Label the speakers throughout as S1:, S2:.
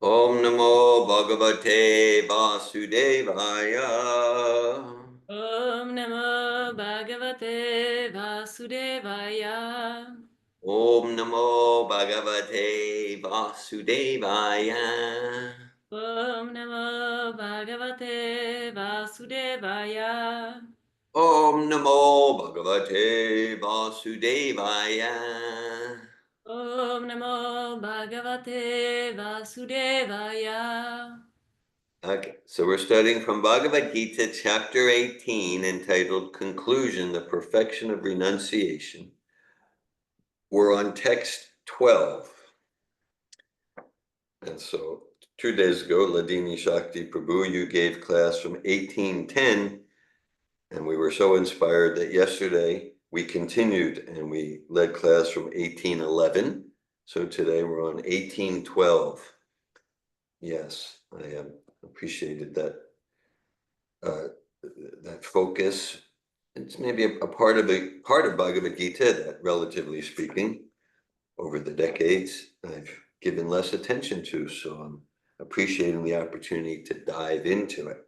S1: Om Namo Bhagavate Vasudevaya.
S2: Om Namo Bhagavate Vasudevaya.
S1: Om Namo Bhagavate Vasudevaya.
S2: Om Namo Bhagavate Vasudevaya.
S1: Om Namo Bhagavate Vasudevaya.
S2: Om Namo Bhagavate Vasudevaya.
S1: Okay, so we're studying from Bhagavad Gita, chapter 18, entitled Conclusion, the Perfection of Renunciation. We're on text 12. And so 2 days ago, Ladini Shakti Prabhu, you gave class from 1810, and we were so inspired that yesterday we continued and we led class from 1811. So today we're on 1812. Yes, I appreciated that that focus. It's maybe a part of Bhagavad Gita that, relatively speaking, over the decades, I've given less attention to. So I'm appreciating the opportunity to dive into it.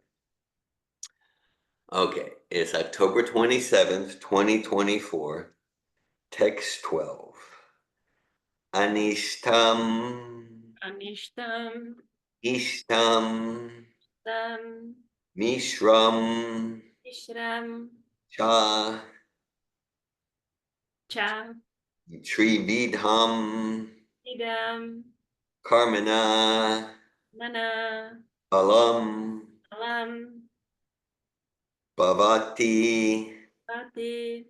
S1: Okay, it's October 27th, 2024, text 12. Anishtam,
S2: Anishtam
S1: Ishtam,
S2: Tam
S1: Mishram,
S2: Ishram
S1: Cha,
S2: Cha
S1: Trividham,
S2: Idam
S1: Karmana,
S2: Mana
S1: Alam,
S2: Alam
S1: Bhavati,
S2: Pati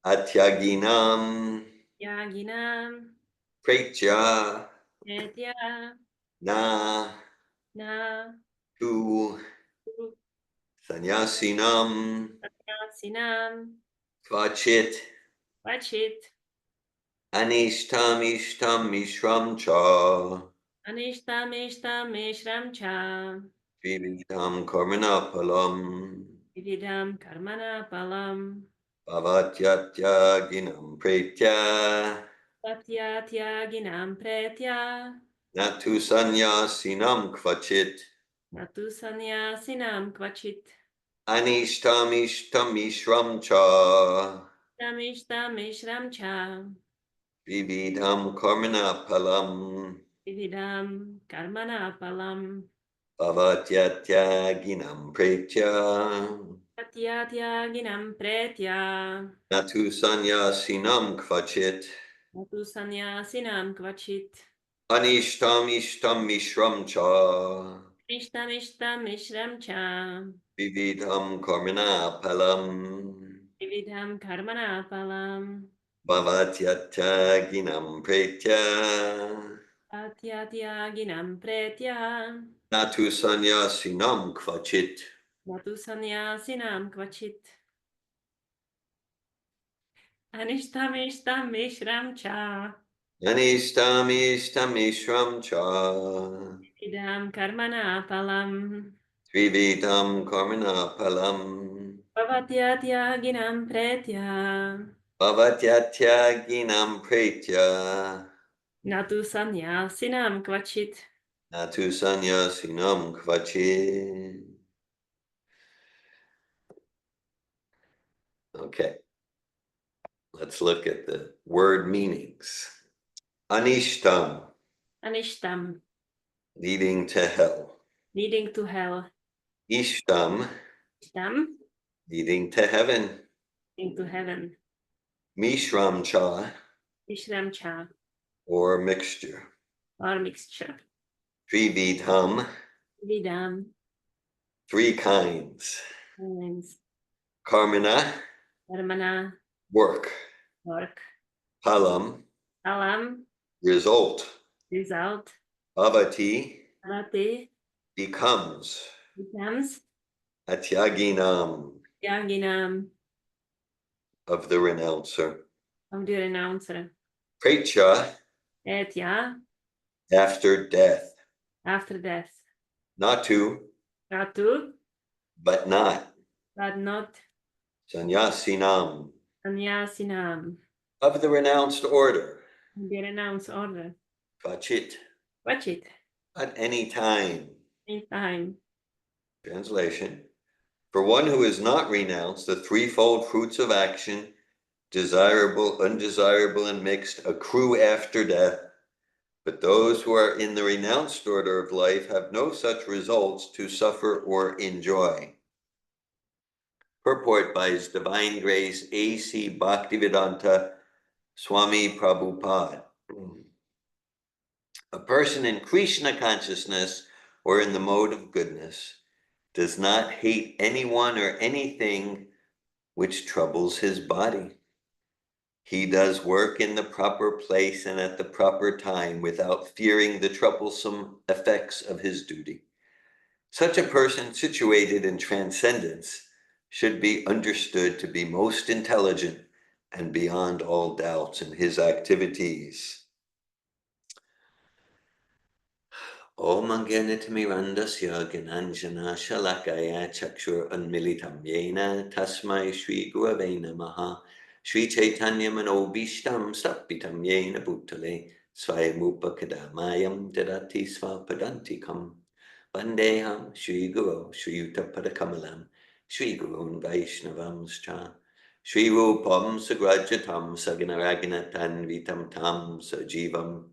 S1: Atyaginam,
S2: Yaginam
S1: Precha,
S2: Netya
S1: Na,
S2: Na
S1: Tu, Sannyasinam,
S2: Sinam
S1: Kvachit,
S2: Vachit
S1: Anishtam, Ishtam, Mishram Cha,
S2: Anishtam Ishtam Mishram Cha
S1: Trividham Karmanapalam,
S2: Vividam Karmana Palam
S1: Bhavatyaginam Pretya,
S2: Satya Tyaginam Pretya
S1: Natu Sannyasinam Kvachit,
S2: Natu Sanyasinam Kvachit
S1: Anishtam, Ishtam, Mishram Cha,
S2: Tamishtam Mishram Cha
S1: Vividham Karmanapalam,
S2: Vividam Karmana Palam
S1: Bhavatyaginam Pretya,
S2: Satya Tyaginam Pretya
S1: Natu Sannyasinam Kvachit,
S2: Natu Sanyasinam Kvachit
S1: Anishtam, Ishtam, Mishram Cha,
S2: Ishtam Ishtam Mishram Cha
S1: Vividham Karmanapalam,
S2: Vividam Karmana Palam
S1: Bhavatyaginam Pretya,
S2: Satya Tyaginam Pretya
S1: Natu Sannyasinam Kvachit.
S2: Natu Sanyasinam Kvachit Anishtam Ishtam Mishram Cha
S1: Anishtam, Ishtam, Mishram Cha,
S2: Vividam Karmana Palam
S1: Trividham Karmanapalam,
S2: Bhavatya Tyaginam Pretya
S1: Bhavatyaginam Pretya,
S2: Natu Sanyasinam Kvachit
S1: Natu Sannyasinam Kvachit. Okay, let's look at the word meanings. Anishtam,
S2: Anishtam
S1: leading to hell.
S2: leading to hell
S1: Ishtam,
S2: Ishtam
S1: leading to heaven.
S2: leading to heaven
S1: Mishram Cha,
S2: Ishram Cha
S1: or mixture.
S2: or mixture
S1: Trividham,
S2: Vidam
S1: 3 kinds.
S2: means
S1: Karmana,
S2: Karmana
S1: work.
S2: work
S1: Palam,
S2: Alam
S1: result.
S2: result
S1: Bhavati,
S2: Bhavati
S1: becomes.
S2: becomes
S1: Atyaginam,
S2: Yaginam
S1: of the renouncer.
S2: of the renouncer
S1: Precha,
S2: Etya
S1: after death.
S2: after death
S1: Natu,
S2: Ratu
S1: but not.
S2: but not
S1: Sannyasinam,
S2: Sanyasinam
S1: of the renounced order.
S2: the renounced order
S1: Kvachit,
S2: Watch it.
S1: at any time.
S2: Anytime.
S1: Translation. For one who has not renounced the threefold fruits of action, desirable, undesirable, and mixed, accrue after death. But those who are in the renounced order of life have no such results to suffer or enjoy. Purport by His Divine Grace A.C. Bhaktivedanta Swami Prabhupada. A person in Krishna consciousness or in the mode of goodness does not hate anyone or anything which troubles his body. He does work in the proper place and at the proper time without fearing the troublesome effects of his duty. Such a person situated in transcendence should be understood to be most intelligent and beyond all doubts in his activities. Om Anganitamirandasya Gananjana Shalakaya Chakshur Unmilitam Yena Tasmai Shri Gurave Namaha Shri Chaitanya Manobishtam Sapitam Yena Bhutale Svayamupakadamayam Dadati Svapadantikam Vandeham Shri Guru Shri Utapadakkamalam Shri Gurun Vaishnavamscha Shri Rupam Sagrajatam Saganaraganatam Vitam Tam Sajivam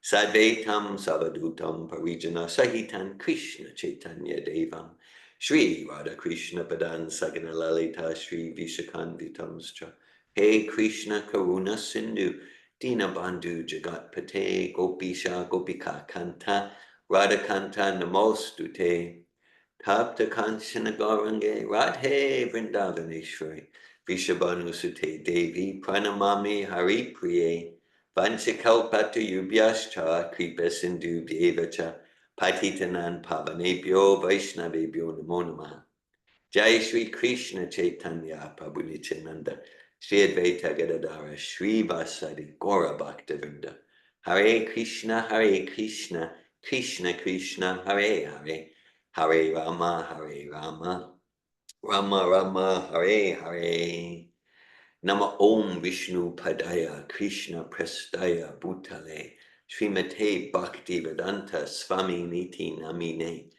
S1: Sadvaitam Savadutam Parijana Sahitan Krishna Chaitanya Devam Shri Radha Krishna Padan Sagana Lalita Shri Vishakanvitamscha He Krishna Karuna Sindhu Dina Bandhu Jagat Pate Gopisha Gopika Kanta Radha Kanta Namostute Tapta Kanchana Gaurange Radhe Vrindavaneshwari Vishabhanu Sute Devi Pranamami Hari Priye Vanchakalpatu Yubhyascha Kripa Sindhu Vyevacha Patitanan Pavanebhyo Vaishnavebhyo Namo Namaha Jai Shri Krishna Chaitanya Prabhu Nityananda Shri Advaita Gadadara Shri Vasadi Gaura Bhaktivinoda Hare Krishna Krishna Krishna Hare Hare Hare Rama Rama Rama Hare Hare Nama Om Vishnu Padaya Krishna Prestaya Bhutale Srimate Bhaktivedanta Swami Niti Namine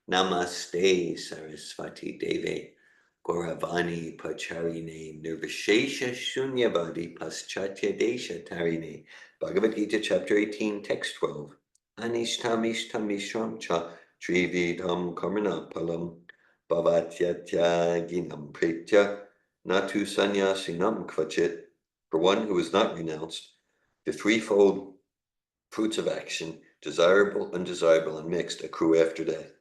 S1: Namaste Saraswati Deve Gauravani Pacharine Nirvishesha Shunyavadi Paschatya Desha Tarine Bhagavad Gita chapter 18 text 12 Anishtamishtamishram cha Trividam Karmana Palam Bhavatyatya Ginam Pretya Natu Sanyasinam Kvachit, for one who is not renounced the threefold fruits of action, desirable, undesirable, and mixed, accrue after death.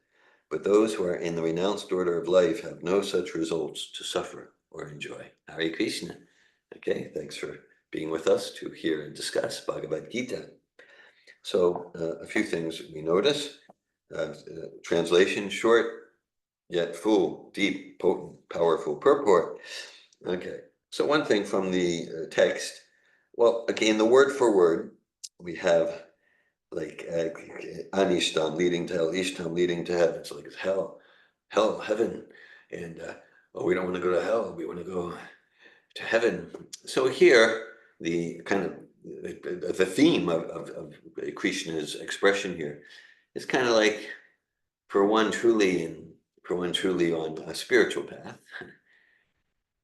S1: But those who are in the renounced order of life have no such results to suffer or enjoy. Hare Krishna. Okay, thanks for being with us to hear and discuss Bhagavad Gita. So a few things we notice. Translation, short yet full, deep, potent, powerful purport. Okay, so one thing from the text, well, again, the word for word, we have like Anishtam leading to hell, Ishtam leading to heaven. So like it's hell, heaven, and we don't want to go to hell, we want to go to heaven. So here, the kind of the theme of Krishna's expression here is kind of like for one truly on a spiritual path,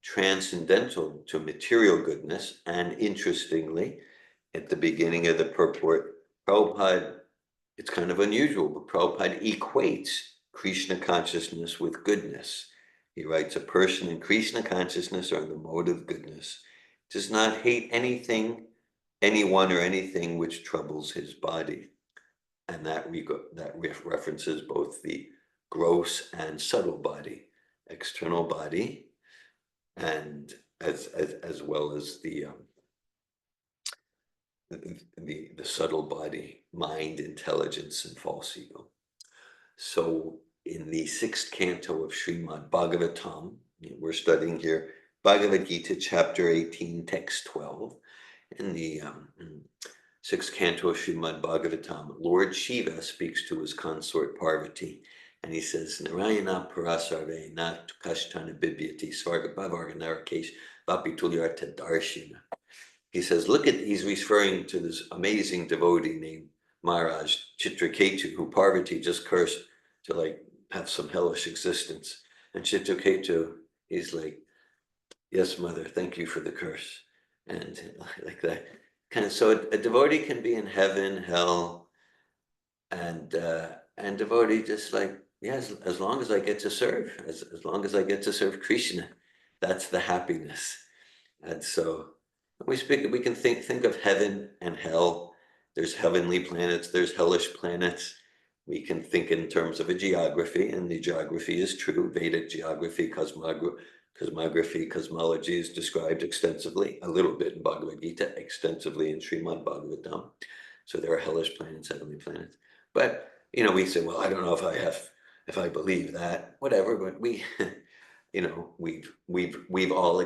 S1: transcendental to material goodness, and interestingly, at the beginning of the purport, Prabhupada, it's kind of unusual, but Prabhupada equates Krishna consciousness with goodness. He writes, a person in Krishna consciousness or in the mode of goodness does not hate anything, anyone, or anything which troubles his body. And that references both the gross and subtle body, external body, and as well as the subtle body, mind, intelligence, and false ego. So in the 6th canto of Srimad Bhagavatam, we're studying here Bhagavad Gita chapter 18 text 12. In the 6th canto of Srimad Bhagavatam, Lord Shiva speaks to his consort Parvati, and he says, Narayana Parasarve Nat Kashtana Bibyati Svargabhavarga Narakesh Vapitulyarta Darshina. He says, he's referring to this amazing devotee named Maharaj Chitraketu, who Parvati just cursed to like have some hellish existence. And Chitraketu, he's like, yes, mother, thank you for the curse. And like that. Kind of, so a devotee can be in heaven, hell, and devotee just like, yes, as long as I get to serve, as long as I get to serve Krishna, that's the happiness. And so we can think of heaven and hell. There's heavenly planets, there's hellish planets. We can think in terms of a geography, and the geography is true. Vedic geography, cosmography, cosmology is described extensively, a little bit in Bhagavad Gita, extensively in Srimad Bhagavatam. So there are hellish planets, heavenly planets. But we say, well, I don't know if I believe that, whatever. But we, we've all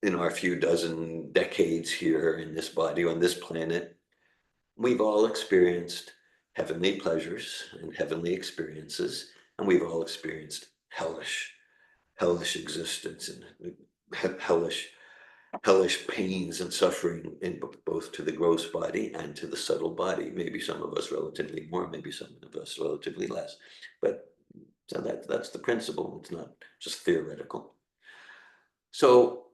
S1: in our few dozen decades here in this body on this planet, we've all experienced heavenly pleasures and heavenly experiences, and we've all experienced hellish existence and hellish pains and suffering in both to the gross body and to the subtle body. Maybe some of us relatively more, maybe some of us relatively less. But so that's the principle. It's not just theoretical. So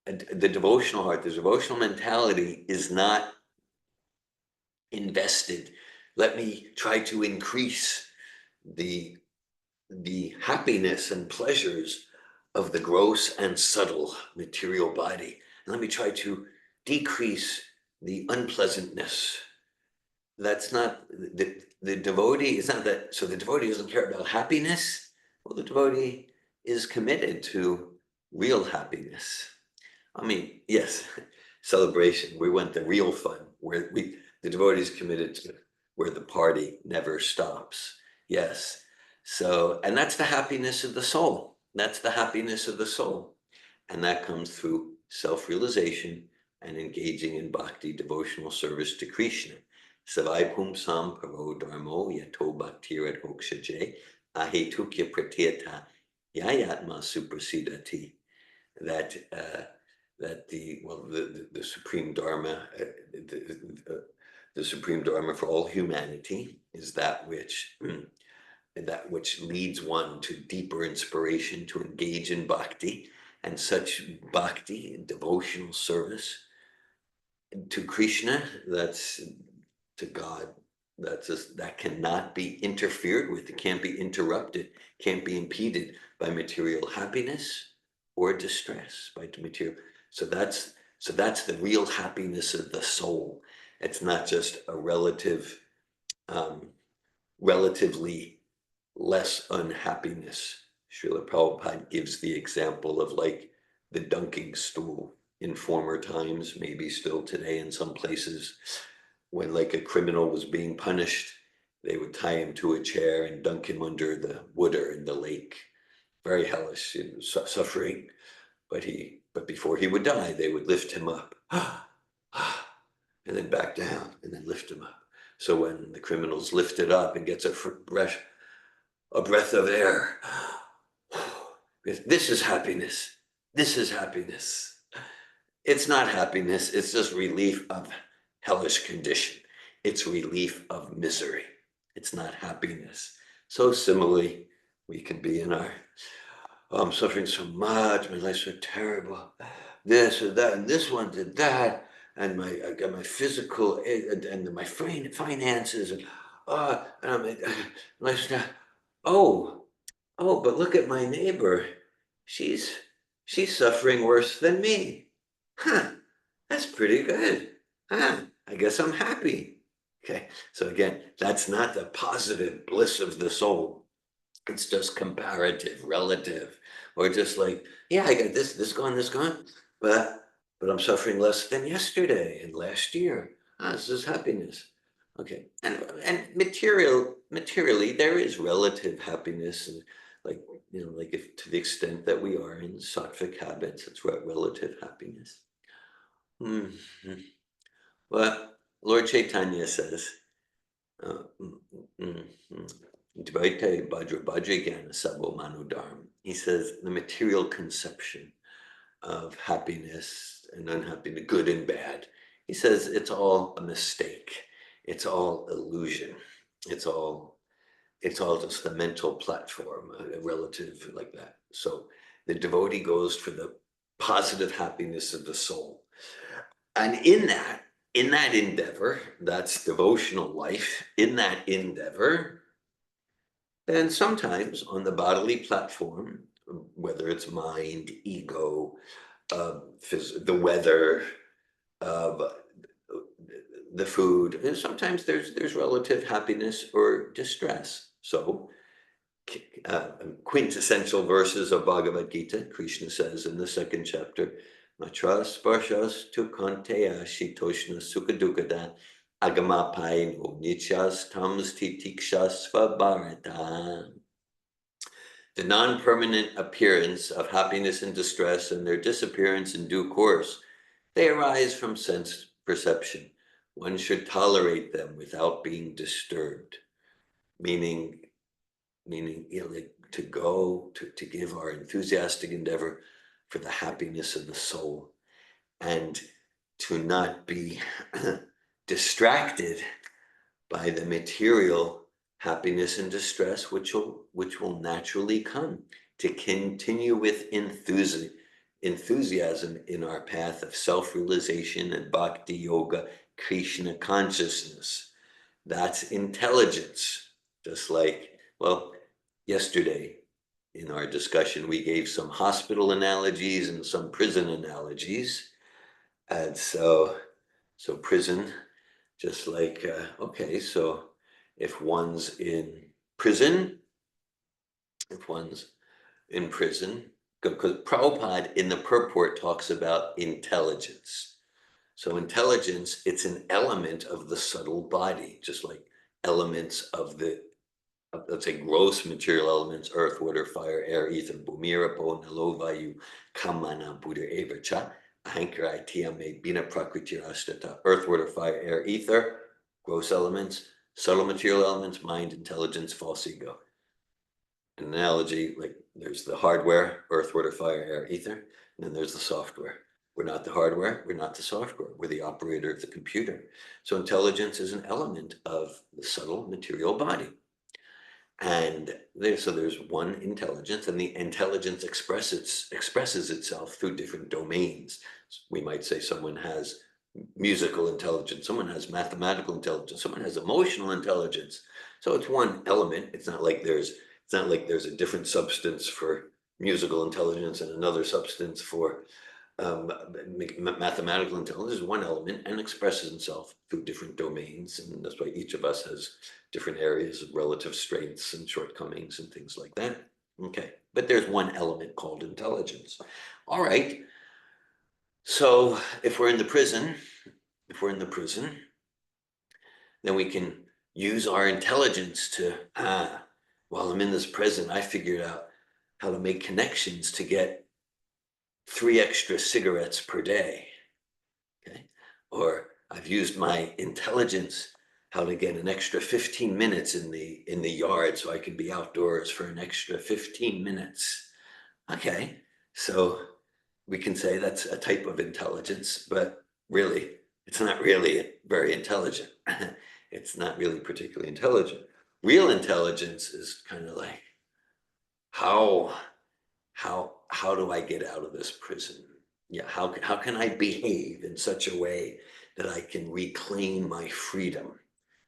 S1: the devotional heart, the devotional mentality is not invested. Let me try to increase the happiness and pleasures of the gross and subtle material body. And let me try to decrease the unpleasantness. That's not the devotee. It's not that. So the devotee doesn't care about happiness. Well, the devotee is committed to real happiness. I mean, yes, celebration. We want the real fun where the devotee is committed to where the party never stops. Yes. So, and that's the happiness of the soul. That's the happiness of the soul. And that comes through self-realization and engaging in bhakti, devotional service to Krishna. Savai pumsam paro dharmo yato bhaktirat mokshaje ahetukya pratyata yayatma suprasidati. That the supreme dharma, the supreme dharma for all humanity is that which leads one to deeper inspiration to engage in bhakti, and such bhakti, devotional service to Krishna, that's to God, that cannot be interfered with. It can't be interrupted, can't be impeded by material happiness or distress by material. So that's the real happiness of the soul. It's not just a relatively less unhappiness. Srila Prabhupada gives the example of like the dunking stool in former times, maybe still today in some places, when like a criminal was being punished, they would tie him to a chair and dunk him under the water in the lake. Very hellish, suffering. But before he would die, they would lift him up, and then back down, and then lift him up. So when the criminal's lifted up and gets a breath of air, this is happiness. This is happiness. It's not happiness. It's just relief of hellish condition. It's relief of misery. It's not happiness. So similarly, we can be in our, oh, I'm suffering so much, my life's so terrible, this or that, and this one did that, and I got my physical and my finances, and life's not, oh, but look at my neighbor. She's suffering worse than me. Huh, that's pretty good. Huh, I guess I'm happy. Okay, so again, that's not the positive bliss of the soul. It's just comparative, relative, or just like, yeah, I got this gone, but I'm suffering less than yesterday and last year. This is happiness. Okay, and materially, there is relative happiness, and like like if to the extent that we are in sattvic habits, it's relative happiness. But Lord Chaitanya says, Dvaita Bhadra Bhajagana Sabo Manudharm. He says the material conception of happiness and unhappiness, good and bad,
S3: He says it's all a mistake. It's all illusion. It's all just a mental platform, a relative like that. So the devotee goes for the positive happiness of the soul. And in that endeavor, that's devotional life, in that endeavor, then sometimes on the bodily platform, whether it's mind, ego, the weather, the food, and sometimes there's relative happiness or distress. So quintessential verses of Bhagavad Gita, Krishna says in the second chapter, Matra sparshas tu kanteya shitoshna sukadukada agamapaino nityas tams titikshas svabharata. The non-permanent appearance of happiness and distress and their disappearance in due course, they arise from sense perception. One should tolerate them without being disturbed, meaning like to go to give our enthusiastic endeavor for the happiness of the soul, and to not be distracted by the material happiness and distress which will naturally come, to continue with enthusiasm in our path of self-realization and bhakti yoga, Krishna consciousness. That's intelligence. Just like, well, yesterday in our discussion, we gave some hospital analogies and some prison analogies. And so prison, just like, okay, so if one's in prison, because Prabhupada in the purport talks about intelligence. So intelligence, it's an element of the subtle body, just like elements of the, let's say, gross material elements: earth, water, fire, air, ether, bhumirapo, nalo, vayu, kamana, buddha, evacha, ahankara, tiyame, bina, prakriti, astata. Earth, water, fire, air, ether, gross elements; subtle material elements, mind, intelligence, false ego. An analogy, like there's the hardware, earth, water, fire, air, ether, and then there's the software. We're not the hardware, we're not the software, we're the operator of the computer. So intelligence is an element of the subtle material body. And there's one intelligence, and the intelligence expresses itself through different domains. We might say someone has musical intelligence, someone has mathematical intelligence, someone has emotional intelligence. So it's one element. It's not like there's a different substance for musical intelligence and another substance for mathematical intelligence. Is one element and expresses itself through different domains, and that's why each of us has different areas of relative strengths and shortcomings and things like that. Okay, but there's one element called intelligence. All right, so if we're in the prison, then we can use our intelligence to, while I'm in this prison, I figured out how to make connections to get 3 extra cigarettes per day, okay? Or I've used my intelligence how to get an extra 15 minutes in the yard so I can be outdoors for an extra 15 minutes. Okay, so we can say that's a type of intelligence, but really, it's not really very intelligent. It's not really particularly intelligent. Real intelligence is kind of like, how do I get out of this prison? Yeah, how can I behave in such a way that I can reclaim my freedom?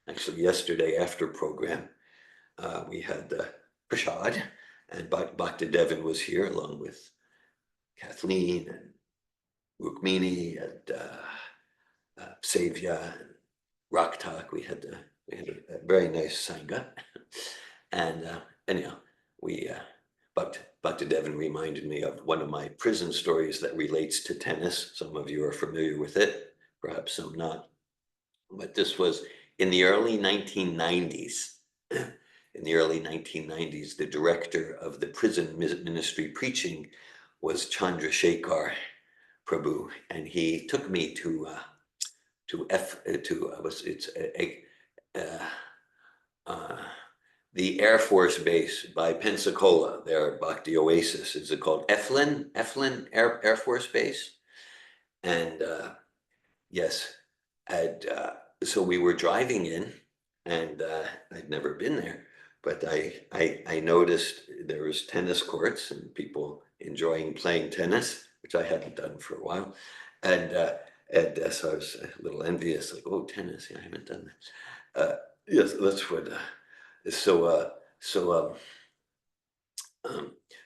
S3: Actually, yesterday after program, we had Prashad, and Bhakti Devin was here along with Kathleen and Rukmini and Savya and Raktak. We had a very nice sangha. And anyhow, Bhakti Devin reminded me of one of my prison stories that relates to tennis. Some of you are familiar with it, perhaps some not. But this was in the early 1990s. In the early 1990s, the director of the prison ministry preaching was Chandrasekhar Prabhu, and he took me to the Air Force Base by Pensacola, their Bhakti Oasis. Is it called Eflin Air Force Base? And yes, so we were driving in, and I'd never been there, but I noticed there was tennis courts and people enjoying playing tennis, which I hadn't done for a while, and so I was a little envious, like, oh, tennis, yeah, I haven't done that. Yes, that's what. So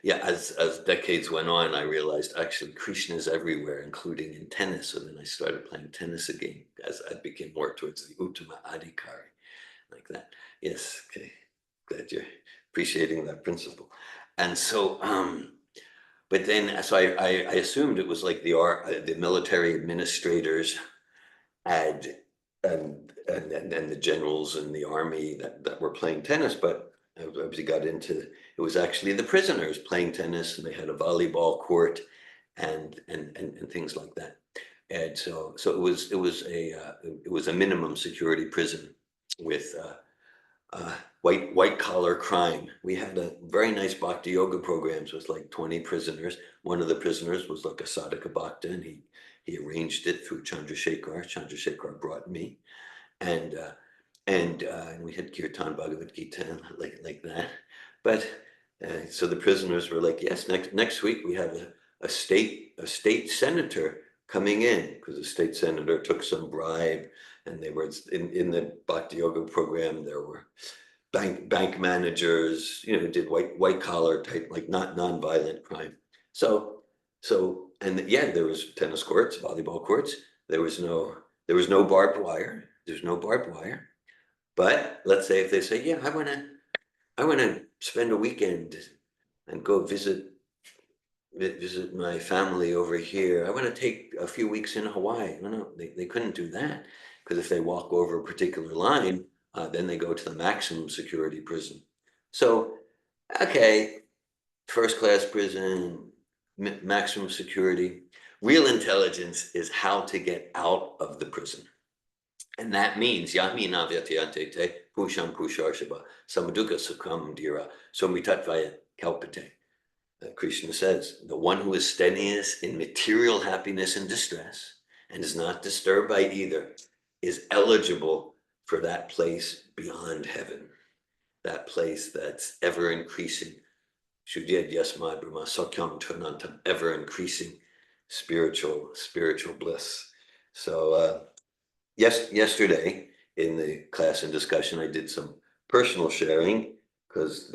S3: yeah, as decades went on, I realized actually Krishna is everywhere, including in tennis. So then I started playing tennis again as I became more towards the Uttama Adhikari, like that. Yes, okay, glad you're appreciating that principle. And so, but then, so I assumed it was like the military administrators had and the generals in the army that were playing tennis, but as we got into it was actually the prisoners playing tennis, and they had a volleyball court and things like that. And so it was a minimum security prison with white collar crime. We had a very nice bhakti yoga programs with like 20 prisoners. One of the prisoners was like a sadhaka bhakta, and he arranged it through Chandrasekhar. Chandrasekhar brought me, and we had kirtan Bhagavad Gita like that. But so the prisoners were like, yes, next week we have a state senator coming in, because the state senator took some bribe, and they were in the bhakti yoga program. There were bank managers, did white collar type, like not non-violent crime. So and yeah, there was tennis courts, volleyball courts. There was no barbed wire. There's no barbed wire. But let's say if they say, yeah, I wanna spend a weekend and go visit my family over here. I want to take a few weeks in Hawaii. No, they couldn't do that, because if they walk over a particular line, then they go to the maximum security prison. So, okay, first class prison, maximum security. Real intelligence is how to get out of the prison. And that means yamina vyatiyante pusham pusharshaba samaduka sukham dhira somitatvaya kalpate. Krishna says, the one who is steadiest in material happiness and distress and is not disturbed by either is eligible for that place beyond heaven, that place that's ever increasing. Shudyad yasmad brahma sakyam tvanantam, ever increasing spiritual bliss. So yesterday in the class and discussion, I did some personal sharing, because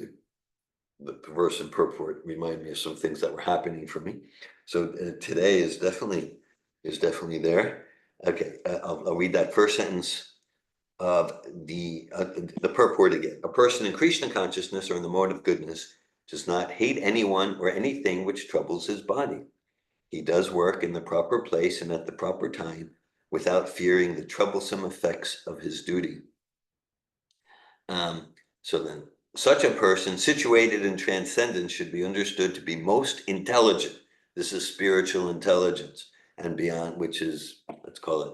S3: the verse and purport remind me of some things that were happening for me. So today is definitely there. Okay, I'll read that first sentence of the purport again. A person in Krishna consciousness or in the mode of goodness does not hate anyone or anything which troubles his body. He does work in the proper place and at the proper time without fearing the troublesome effects of his duty. So then, such a person situated in transcendence should be understood to be most intelligent. This is spiritual intelligence, and beyond, which is, let's call it,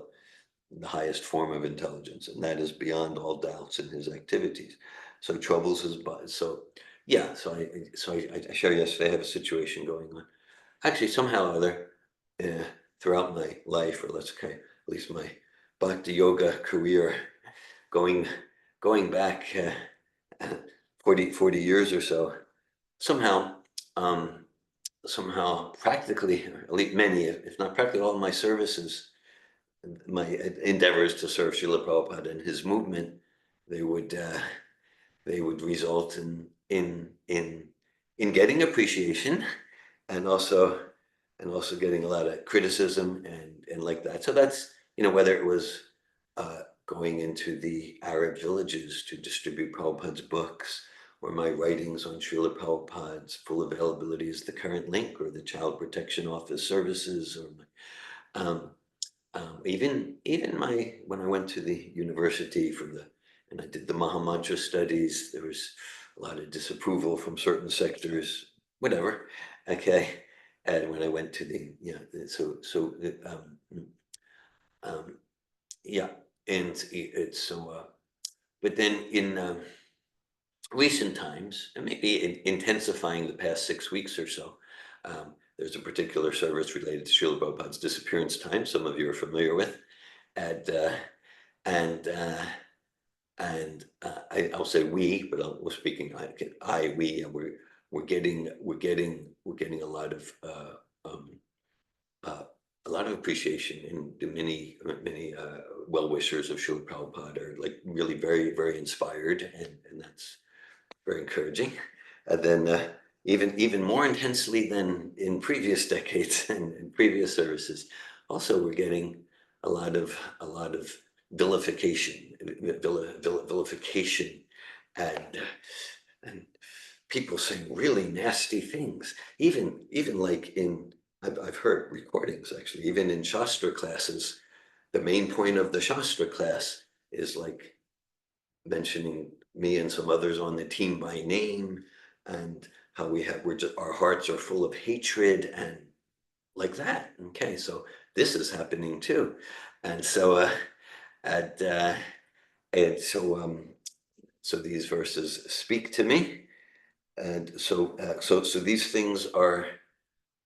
S3: the highest form of intelligence, and that is beyond all doubts in his activities. So troubles his body. So yeah, so I shared yesterday, I have a situation going on. Actually, somehow or other, throughout my life, or let's say at least my bhakti yoga career, going back 40 years or so, somehow practically, or at least many, if not practically all of my services, my endeavors to serve Srila Prabhupada and his movement, they would result in getting appreciation, and also getting a lot of criticism and like that. So that's, whether it was going into the Arab villages to distribute Prabhupada's books, or my writings on Srila Prabhupada's full availability as the current link, or the Child Protection Office services, or even when I went to the university and I did the Mahamantra studies, there was a lot of disapproval from certain sectors, whatever. Okay. And when I went to yeah, and it's so, but then in recent times, and maybe intensifying the past 6 weeks or so, there's a particular service related to Srila Prabhupada's disappearance time, some of you are familiar with. and I'll say we, but we're speaking we, and we're getting a lot of appreciation, and the many well-wishers of Srila Prabhupada are like really very, very inspired, and that's very encouraging. And then even more intensely than in previous decades and in previous services, also we're getting a lot of vilification, and people saying really nasty things. Even like I've heard recordings actually, even in Shastra classes, the main point of the Shastra class is like mentioning me and some others on the team by name, and how our hearts are full of hatred and like that. Okay, so this is happening too. And so so these verses speak to me. And so these things are,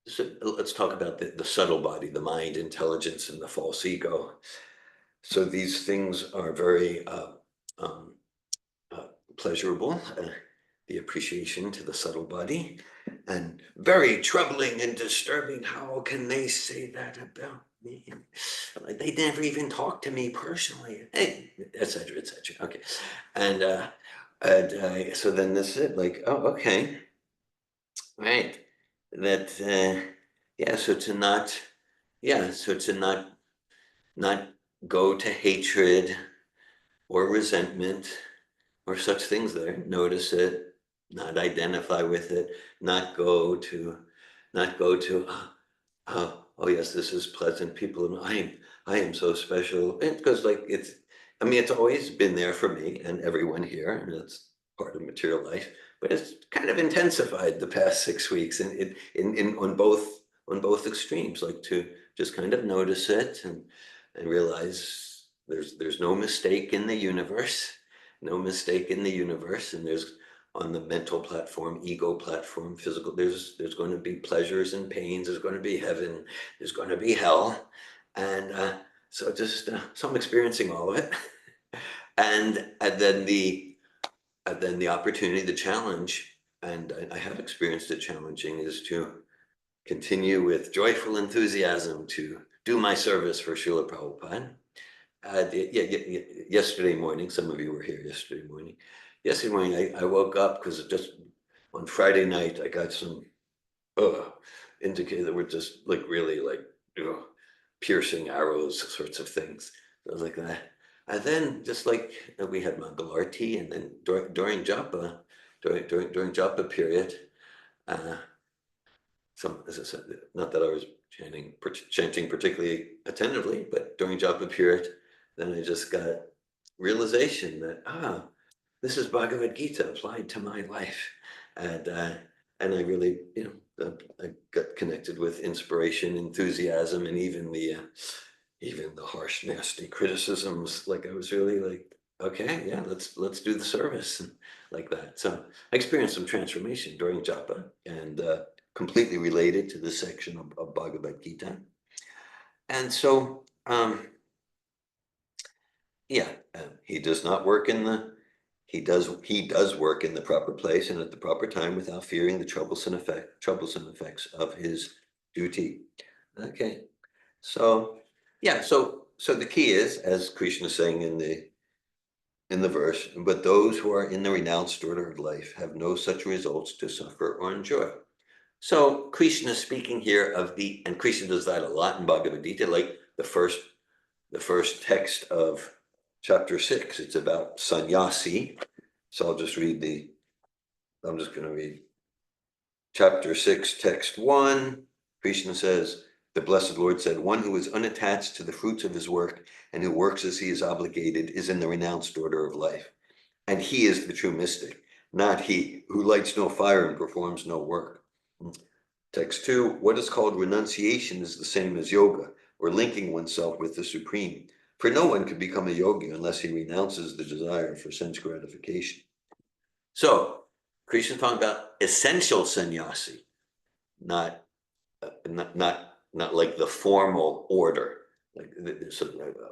S3: so let's talk about the subtle body, the mind, intelligence, and the false ego. So these things are very pleasurable, the appreciation to the subtle body, and very troubling and disturbing. How can they say that about me? They never even talk to me personally, etc., etc. Okay, and so then this is it. Like, oh, okay, right. That yeah. So to not go to hatred or resentment or such things there, notice it, not identify with it, not go to, oh yes, this is pleasant, people, I am so special. Because like I mean, it's always been there for me and everyone here, and it's part of material life, but it's kind of intensified the past 6 weeks, and on both extremes, like to just kind of notice it and realize there's no mistake in the universe. No mistake in the universe, and there's, on the mental platform, ego platform, physical, there's going to be pleasures and pains, there's going to be heaven, there's going to be hell, and so I'm experiencing all of it, and then the opportunity, the challenge, and I have experienced it challenging, is to continue with joyful enthusiasm to do my service for Srila Prabhupada. Yesterday morning, some of you were here yesterday morning. Yesterday morning, I woke up because just on Friday night, I got some indicator that were just like really like piercing arrows, sorts of things. I was like that. And then just like we had Mangalarti, and then during japa, during japa period, as I said, not that I was chanting particularly attentively, but during japa period, then I just got realization that this is Bhagavad Gita applied to my life, and I really, I got connected with inspiration, enthusiasm, and even the harsh, nasty criticisms. Like I was really like, okay, yeah, let's do the service, and like that. So I experienced some transformation during japa, and completely related to this section of Bhagavad Gita. And so, he does work in the proper place and at the proper time without fearing the troublesome effects of his duty. Okay, so so the key is, as Krishna is saying in the verse, but those who are in the renounced order of life have no such results to suffer or enjoy. So Krishna is speaking here and Krishna does that a lot in Bhagavad Gita, like the first text of chapter 6. It's about sannyasi. So I'm just going to read chapter 6, text 1. Krishna says, the Blessed Lord said, one who is unattached to the fruits of his work and who works as he is obligated is in the renounced order of life. And he is the true mystic, not he who lights no fire and performs no work. Text 2, what is called renunciation is the same as yoga, or linking oneself with the Supreme. For no one can become a yogi unless he renounces the desire for sense gratification. So, Krishna is talking about essential sannyasi, not like the formal order. like there's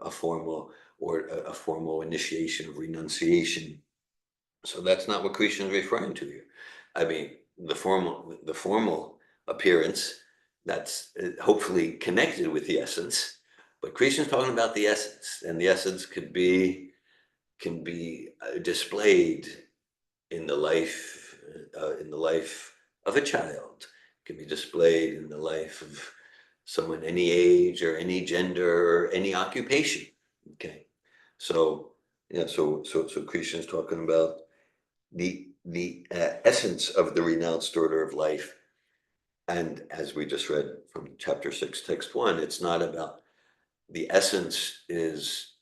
S3: a formal or a formal initiation of renunciation. So that's not what Krishna is referring to here. I mean, the formal appearance, that's hopefully connected with the essence, but Krishna is talking about the essence, and the essence can be displayed in the life of a child, can be displayed in the life of someone any age or any gender or any occupation. Okay, so yeah, so Krishna is talking about the essence of the renounced order of life. And as we just read from chapter 6, text 1, it's not about the essence is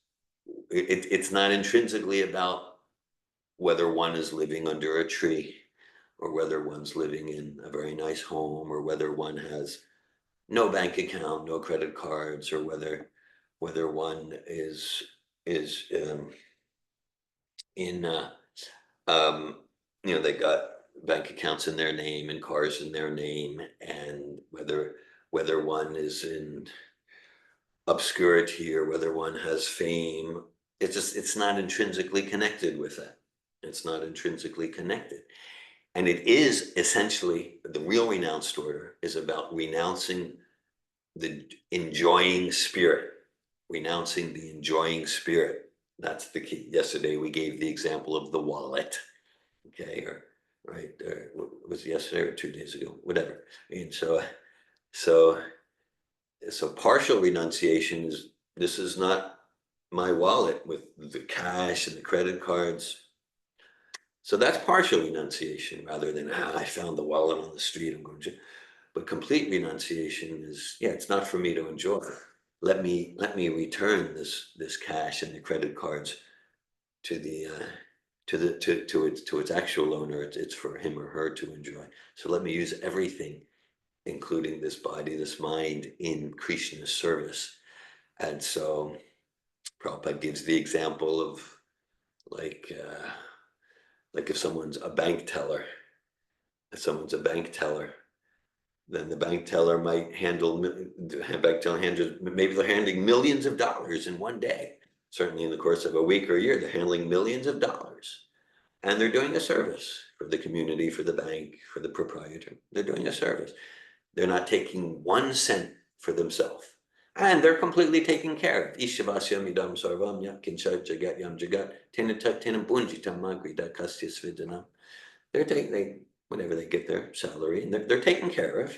S3: it's not intrinsically about whether one is living under a tree or whether one's living in a very nice home or whether one has no bank account, no credit cards, or whether one is in they got bank accounts in their name and cars in their name, and whether one is in obscurity or whether one has fame. It's not intrinsically connected with that. It's not intrinsically connected. And it is essentially, the real renounced order is about renouncing the enjoying spirit, renouncing the enjoying spirit. That's the key. Yesterday we gave the example of the wallet, okay, or right, was it yesterday or 2 days ago, whatever. And so partial renunciation is, this is not my wallet with the cash and the credit cards. So that's partial renunciation rather than, I found the wallet on the street, I'm going to. But complete renunciation is, yeah, it's not for me to enjoy. Let me return this cash and the credit cards to its actual owner. It's for him or her to enjoy. So let me use everything, including this body, this mind, in Krishna's service. And so Prabhupada gives the example of like if someone's a bank teller. If someone's a bank teller, then the bank teller might maybe they're handling millions of dollars in one day. Certainly in the course of a week or a year, they're handling millions of dollars. And they're doing a service for the community, for the bank, for the proprietor. They're doing a service. They're not taking 1 cent for themselves. And they're completely taken care of. Ishavasya midam sarvam yakinchar jagat yam jagat tinatat tinam punjitam magrita kastya svidanam. They're taking, whenever they get their salary, and they're taken care of,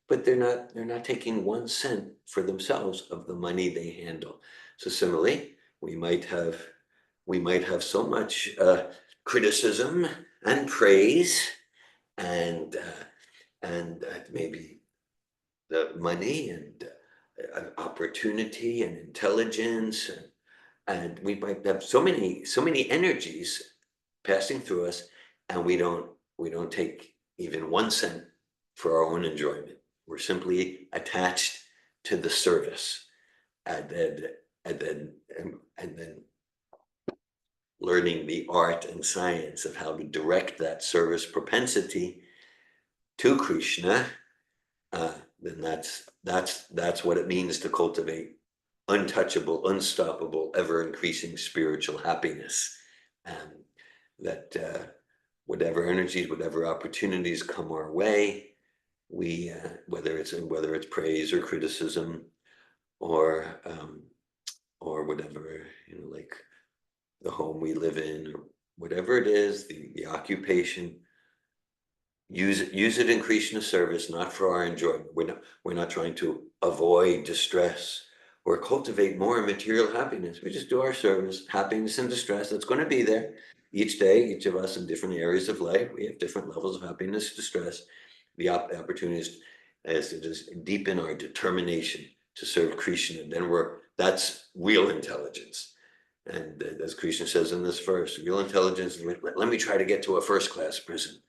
S3: but they're not taking 1 cent for themselves of the money they handle. So similarly, we might have so much criticism and praise and maybe the money and opportunity and intelligence, and we might have so many energies passing through us, and we don't take even 1 cent for our own enjoyment. We're simply attached to the service, and then learning the art and science of how to direct that service propensity to Krishna. Then that's what it means to cultivate untouchable, unstoppable, ever-increasing spiritual happiness. That whatever energies, whatever opportunities come our way, we whether it's praise or criticism or whatever, like the home we live in or whatever it is, the occupation, use it in Krishna service, not for our enjoyment. We're not trying to avoid distress or cultivate more material happiness. We just do our service. Happiness and distress, that's going to be there each day. Each of us in different areas of life, we have different levels of happiness, distress. The opportunity is to just deepen our determination to serve Krishna. Then that's real intelligence. And as Krishna says in this verse, real intelligence, let me try to get to a first-class prison.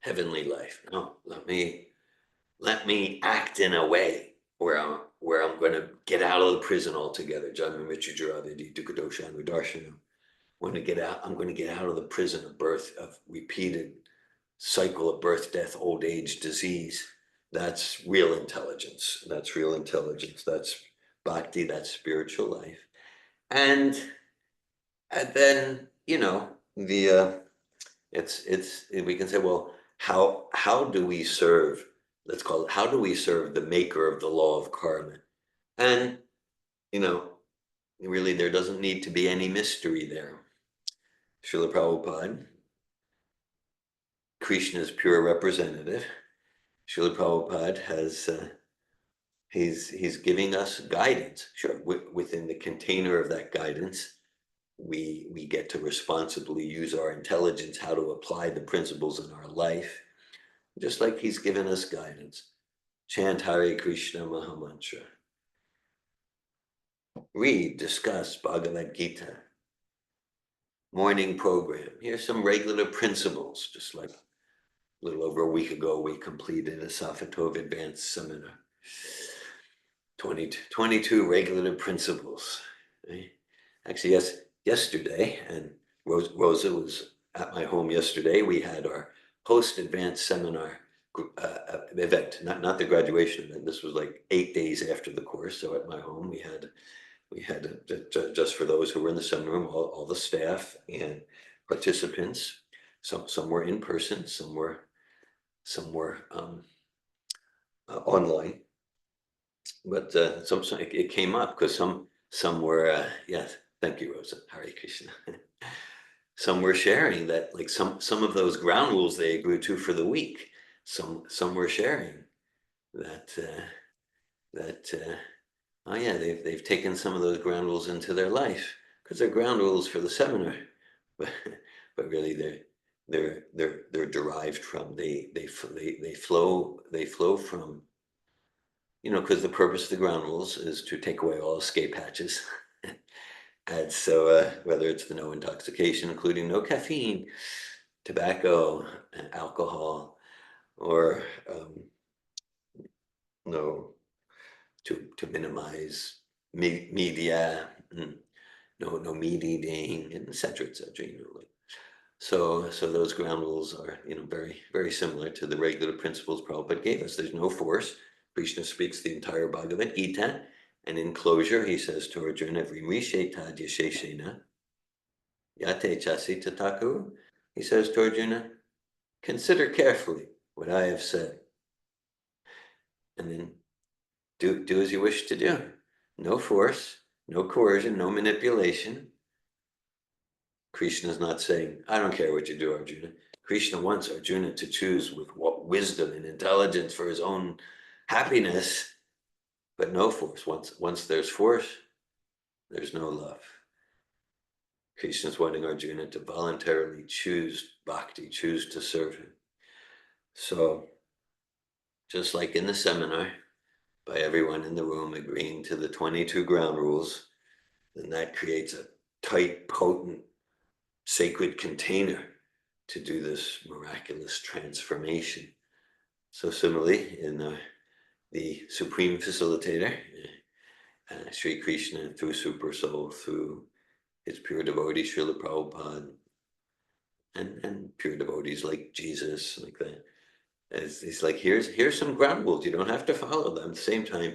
S3: Heavenly life. No, let me act in a way where I'm going to get out of the prison altogether. When I get out, I'm going to get out of the prison of birth, of repeated cycle of birth, death, old age, disease. That's real intelligence. That's real intelligence. That's bhakti, that's spiritual life. And then, we can say, well, how do we serve, let's call it, how do we serve the maker of the law of karma? And, really there doesn't need to be any mystery there. Srila Prabhupada, Krishna's pure representative, Srila Prabhupada has, he's giving us guidance. Sure, within the container of that guidance, we get to responsibly use our intelligence, how to apply the principles in our life, just like he's given us guidance. Chant Hare Krishna Mahamantra. Read, discuss Bhagavad Gita. Morning program. Here's some regular principles, just like a little over a week ago, we completed a Safatov Advanced Seminar. 22 regular principles. Right? Actually, yes, yesterday, and Rosa was at my home yesterday, we had our post-advanced seminar event, not the graduation event. This was like 8 days after the course. So at my home, we had just for those who were in the seminar room, all the staff and participants. Some were in person, some were online. But it came up because some were yes, thank you, Rosa. Hare Krishna. Some were sharing that, like, some of those ground rules they agreed to for the week. Some were sharing that oh yeah, they've taken some of those ground rules into their life because they're ground rules for the seminar, but really they're derived from, they flow from, because the purpose of the ground rules is to take away all escape hatches. And so whether it's the no intoxication, including no caffeine, tobacco, alcohol, or no, to minimize media, no meat eating, and et cetera, like. So those ground rules are, very, very similar to the regular principles Prabhupada gave us. There's no force. Krishna speaks the entire Bhagavad Gita, and in closure, he says to Arjuna, Vrimrishe tad yasheshena, yate chasi tataku. He says to Arjuna, consider carefully what I have said, and then do as you wish to do. No force, no coercion, no manipulation. Krishna is not saying, I don't care what you do, Arjuna. Krishna wants Arjuna to choose with wisdom and intelligence for his own happiness, but no force. Once there's force, there's no love. Krishna is wanting Arjuna to voluntarily choose bhakti, choose to serve him. So, just like in the seminar, by everyone in the room agreeing to the 22 ground rules, then that creates a tight, potent, sacred container to do this miraculous transformation. So similarly, in the Supreme Facilitator, Sri Krishna, through Super Soul, through his pure devotee, Srila Prabhupada, and pure devotees like Jesus, like that. He's like, here's some ground rules. You don't have to follow them. At the same time,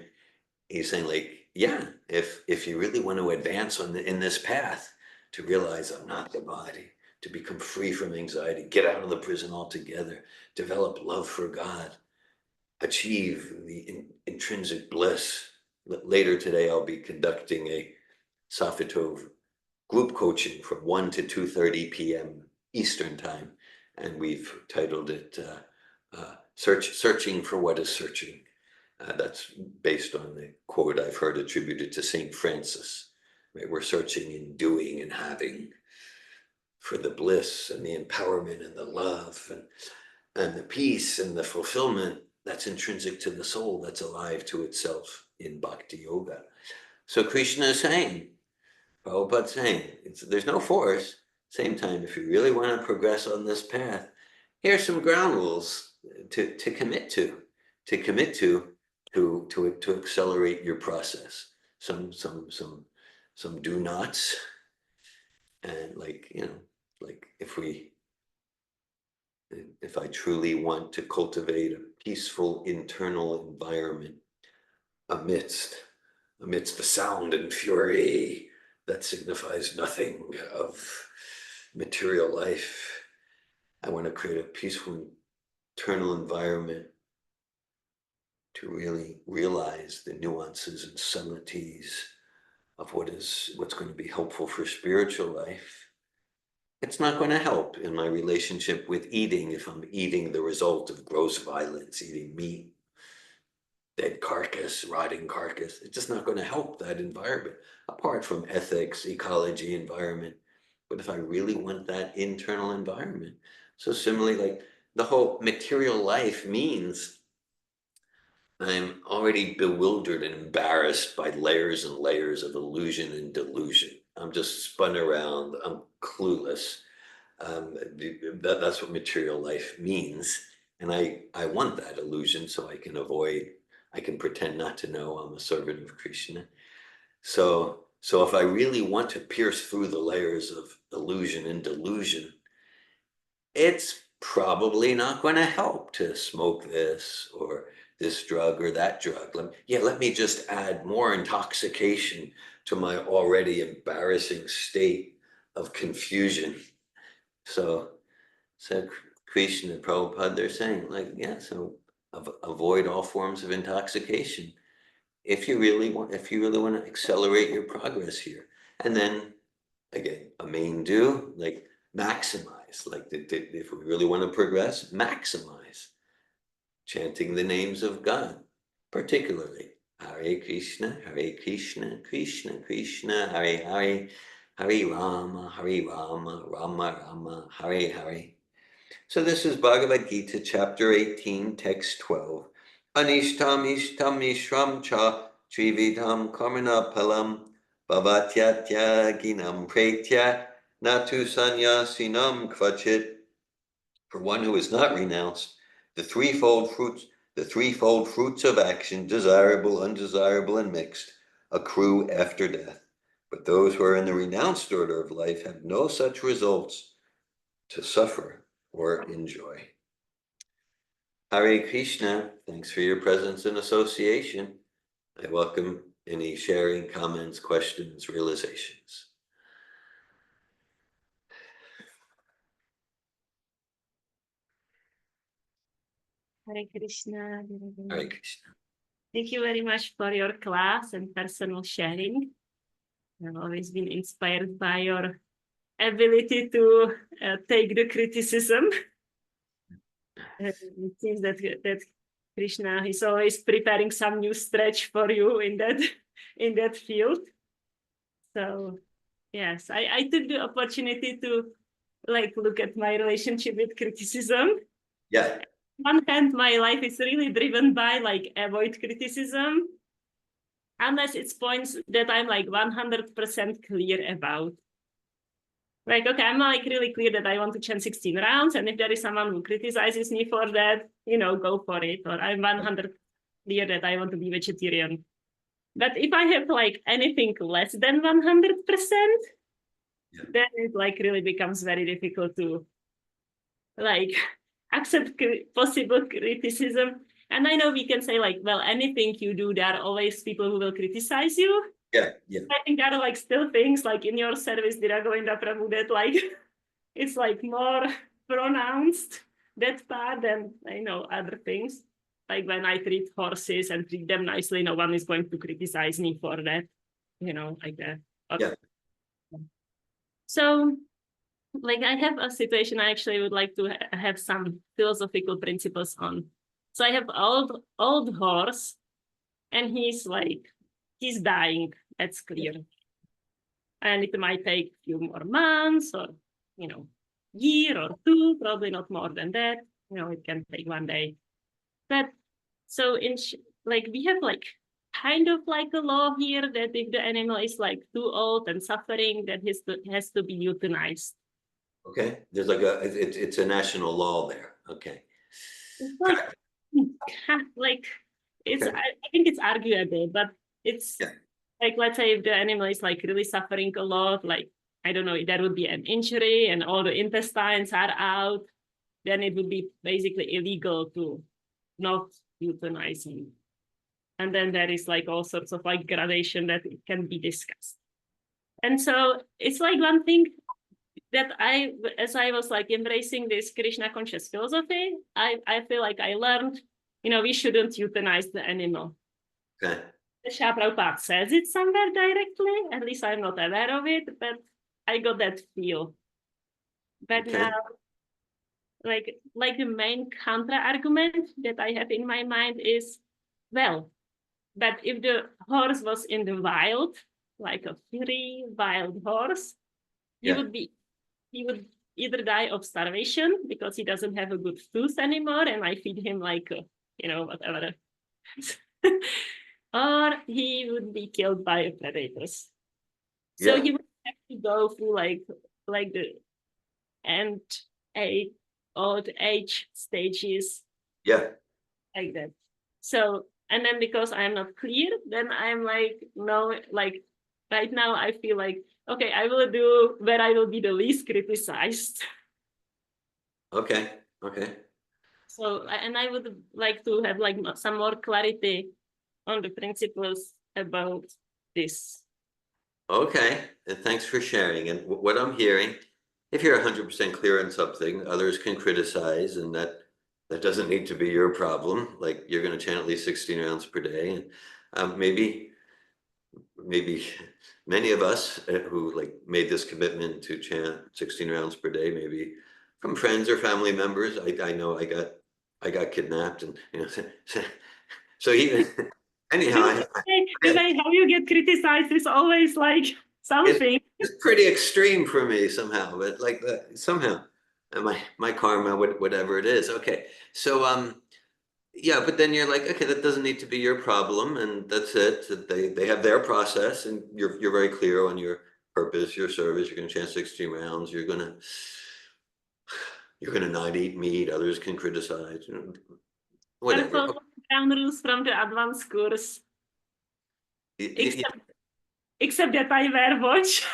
S3: he's saying, like, yeah, if you really want to advance in this path, to realize I'm not the body, to become free from anxiety, get out of the prison altogether, develop love for God, achieve the intrinsic bliss. Later today, I'll be conducting a Safitov group coaching from 1 to 2:30 p.m. Eastern time, and we've titled it Searching for What is Searching. That's based on the quote I've heard attributed to St. Francis. Right? We're searching in doing and having for the bliss and the empowerment and the love and the peace and the fulfillment that's intrinsic to the soul, that's alive to itself in Bhakti Yoga. So Krishna is saying, Prabhupada's saying, there's no force. Same time, if you really want to progress on this path, here's some ground rules to commit to accelerate your process. Some do nots, and like if I truly want to cultivate a peaceful internal environment amidst the sound and fury that signifies nothing of material life. I want to create a peaceful internal environment to really realize the nuances and subtleties of what's going to be helpful for spiritual life. It's not going to help in my relationship with eating if I'm eating the result of gross violence, eating meat, dead carcass, rotting carcass. It's just not going to help that environment, apart from ethics, ecology, environment. But if I really want that internal environment, so similarly, like the whole material life means I'm already bewildered and embarrassed by layers and layers of illusion and delusion. I'm just spun around. I'm clueless. That's what material life means. And I want that illusion so I can I can pretend not to know I'm a servant of Krishna. So if I really want to pierce through the layers of illusion and delusion, it's probably not going to help to smoke this or this drug or that drug. Let me just add more intoxication to my already embarrassing state of confusion. So Krishna and Prabhupada, they're saying, like, yeah, so avoid all forms of intoxication if you really want to accelerate your progress here. And then again, a main do, like maximize, like if we really want to progress, maximize chanting the names of God, particularly Hare Krishna, Krishna Krishna, Hare Hare, Hare Rama, Rama Rama, Hare Hare. So this is Bhagavad Gita, chapter 18, text 12. Anishtam ishtam ishram cha trividham karmana palam bhavatyatya ginam pretya natu sanyasinam kvachit. For one who is not renounced, the threefold fruits of action, desirable, undesirable, and mixed, accrue after death. But those who are in the renounced order of life have no such results to suffer or enjoy. Hare Krishna, thanks for your presence and association. I welcome any sharing, comments, questions, realizations.
S2: Hare Krishna.
S3: Hare Krishna.
S2: Thank you very much for your class and personal sharing. I've always been inspired by your ability to take the criticism. It seems that Krishna is always preparing some new stretch for you in that field. So yes, I took the opportunity to look at my relationship with criticism.
S3: Yeah.
S2: On one hand, my life is really driven by avoid criticism, unless it's points that I'm 100% clear about. Okay, I'm really clear that I want to chant 16 rounds, and if there is someone who criticizes me for that, go for it. Or I'm 100% clear that I want to be vegetarian. But if I have anything less than 100%, then it really becomes very difficult to accept possible criticism. And I know we can say well, anything you do, there are always people who will criticize you.
S3: Yeah.
S2: I think there are still things in your service, Dhira, Govinda, Prabhu, that it's more pronounced, that part, than other things. Like when I treat horses and treat them nicely, no one is going to criticize me for that, like that.
S3: Yeah.
S2: So I have a situation I actually would like to have some philosophical principles on. So I have old horse, and he's dying. That's clear. And it might take a few more months or, year or two, probably not more than that. It can take one day. But so we have kind of a law here that if the animal is too old and suffering, that has to be euthanized.
S3: Okay. There's it's a national law there. Okay.
S2: It's okay. I think it's arguable, but it's let's say if the animal is really suffering a lot, I don't know, there would be an injury and all the intestines are out, then it would be basically illegal to not euthanizing. And then there is like all sorts of like gradation that can be discussed. And so it's like one thing that as I was like embracing this Krishna conscious philosophy, I feel like I learned, we shouldn't euthanize the animal.
S1: Okay.
S2: The Shah Prabhupada says it somewhere directly, at least I'm not aware of it, but I got that feel. But
S1: Okay.
S2: now, like the main counter argument that I have in my mind is, well, but if the horse was in the wild, like a free wild horse,
S1: Yeah.
S2: he would either die of starvation because he doesn't have a good food anymore, and I feed him like whatever, or he would be killed by predators. So
S1: Yeah.
S2: he would have to go through like the end old age stages
S1: Yeah.
S2: like that. So, and then because I'm not clear, then I'm like, no, like right now I feel like, okay, I will do where I will be the least criticized.
S1: Okay. Okay.
S2: So, and I would like to have like some more clarity on the principles about this.
S1: Okay. And thanks for sharing. And what I'm hearing, if you're 100% clear on something, others can criticize, and that doesn't need to be your problem. Like you're going to chant at least 16 rounds per day, and maybe many of us who like made this commitment to chant 16 rounds per day, maybe from friends or family members. I know I got kidnapped, and so even anyhow,
S2: The way how you get criticized is always like something.
S1: it's pretty extreme for me somehow, but like somehow my karma, whatever it is. Okay, so yeah, but then you're like, okay, that doesn't need to be your problem, and that's it. So they have their process, and you're very clear on your purpose, your service. You're going to chant 16 rounds. You're gonna not eat meat. Others can criticize,
S2: And
S1: whatever.
S2: follow ground rules from the advanced course. Except that I wear watch.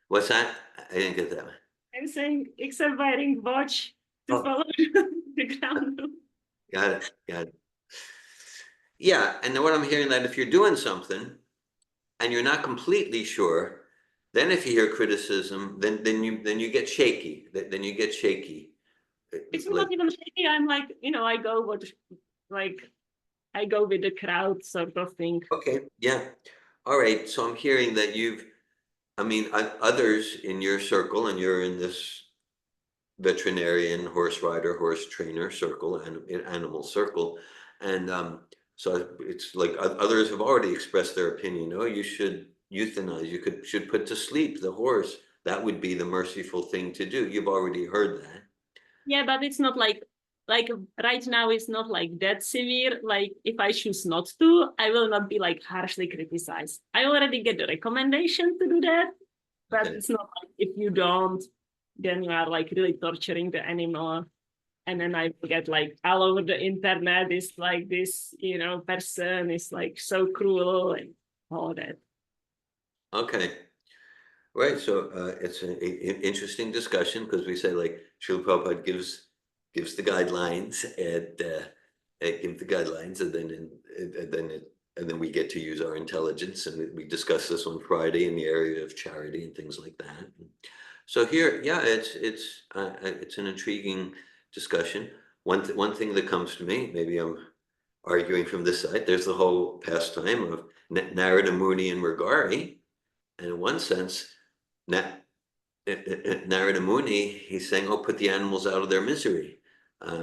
S1: What's that? I didn't get that one.
S2: I'm saying except wearing watch to follow the ground rule.
S1: Got it. Yeah, and then what I'm hearing that if you're doing something and you're not completely sure, then if you hear criticism, then you get shaky. Then you get shaky.
S2: It's
S1: Like,
S2: not even shaky. I'm like, I go with the crowd sort of thing.
S1: okay, yeah, all right. So I'm hearing that others in your circle, and you're in this veterinarian, horse rider, horse trainer circle, and animal circle, and so it's like others have already expressed their opinion. Oh, you should euthanize. You should put to sleep the horse. That would be the merciful thing to do. You've already heard that.
S2: Yeah, but it's not like right now it's not like that severe. Like if I choose not to, I will not be like harshly criticized. I already get the recommendation to do that, but
S1: Okay.
S2: it's not like if you don't, then you are like really torturing the animal. And then I get like all over the internet is like this, person is like so cruel and all that.
S1: Okay. Right. So it's an interesting discussion because we say like Srila Prabhupada gives the guidelines and give the guidelines, and then we get to use our intelligence, and we discussed this on Friday in the area of charity and things like that. So here, yeah, it's an intriguing discussion. One thing that comes to me, maybe I'm arguing from this side. There's the whole pastime of Narada Muni and Mrigari, and in one sense, Narada Muni, he's saying, "Oh, put the animals out of their misery."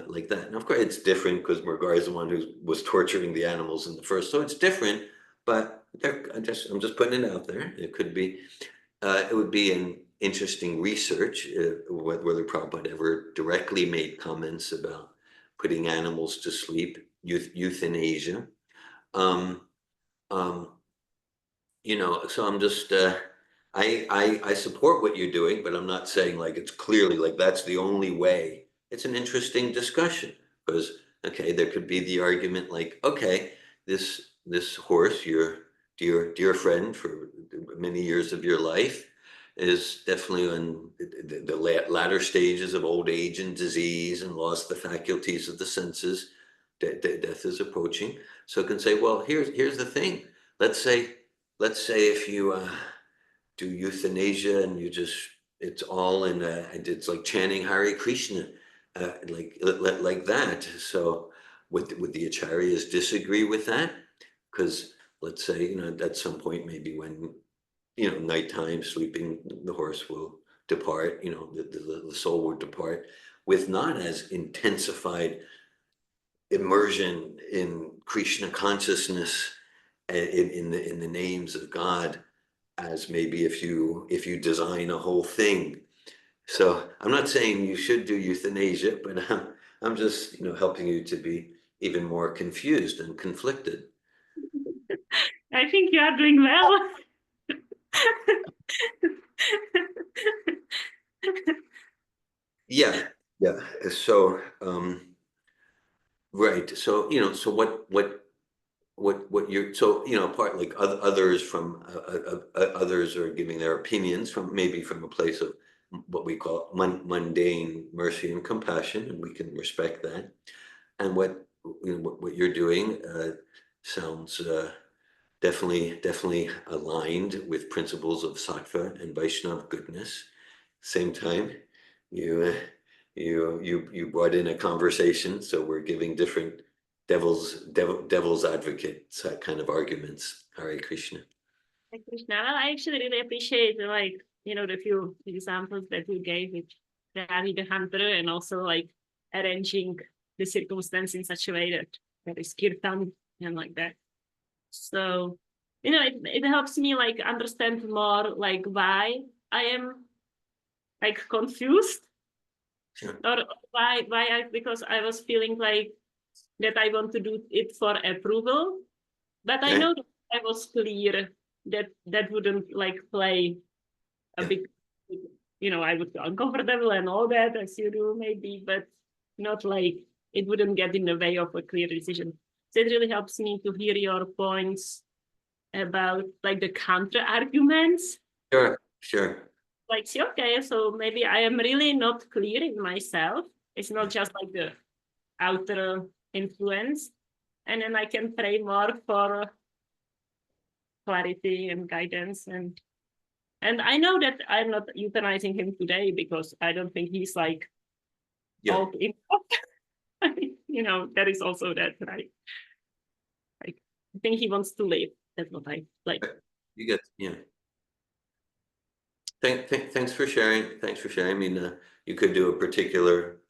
S1: Like that. And of course, it's different because Mrigari is the one who was torturing the animals in the first. So it's different, but I'm just putting it out there. It could be, it would be an interesting research whether Prabhupada ever directly made comments about putting animals to sleep, euthanasia. Um, um, so I'm just, I support what you're doing, but I'm not saying like it's clearly like that's the only way. It's an interesting discussion because, okay, there could be the argument like, okay, this horse, your dear friend for many years of your life,
S3: is definitely in the latter stages of old age and disease and lost the faculties of the senses. Death is approaching. So it can say, well, here's the thing. Let's say if you do euthanasia and you just, it's all in and it's like chanting Hare Krishna, like that. So would the acharyas disagree with that? Because let's say, at some point, maybe when, nighttime sleeping, the horse will depart, the soul will depart with not as intensified immersion in Krishna consciousness in the names of God as maybe if you design a whole thing. So I'm not saying you should do euthanasia, but I'm just helping you to be even more confused and conflicted.
S2: I think you are doing well.
S3: Yeah. So right. So so what you're, so part like others from others are giving their opinions from maybe from a place of what we call mundane mercy and compassion, and we can respect that. And what you're doing sounds definitely aligned with principles of sattva and Vaishnava goodness. Same time, you brought in a conversation, so we're giving different devil's advocate kind of arguments. Hare Krishna.
S2: Hare Krishna. Well, I actually really appreciate the few examples that you gave with Ravi the Hunter, and also like arranging the circumstance in such a way that there is kirtan and like that. So it helps me like understand more like why I am like confused,
S3: Sure.
S2: or because I was feeling like that I want to do it for approval, but I
S3: Okay.
S2: know that I was clear that wouldn't like play a
S3: Yeah.
S2: big, I would feel uncomfortable and all that, as you do maybe, but not like it wouldn't get in the way of a clear decision. So it really helps me to hear your points about like the counter arguments.
S3: Sure.
S2: Like, see, okay, so maybe I am really not clear in myself. It's not just like the outer influence. And then I can pray more for clarity and guidance. And I know that I'm not euthanizing him today because I don't think he's like
S3: Yeah.
S2: all in. There is also that, right? Like, I think he wants to live. That's what I like.
S3: You get, yeah. Thanks for sharing. Thanks for sharing. I mean, you could do a particular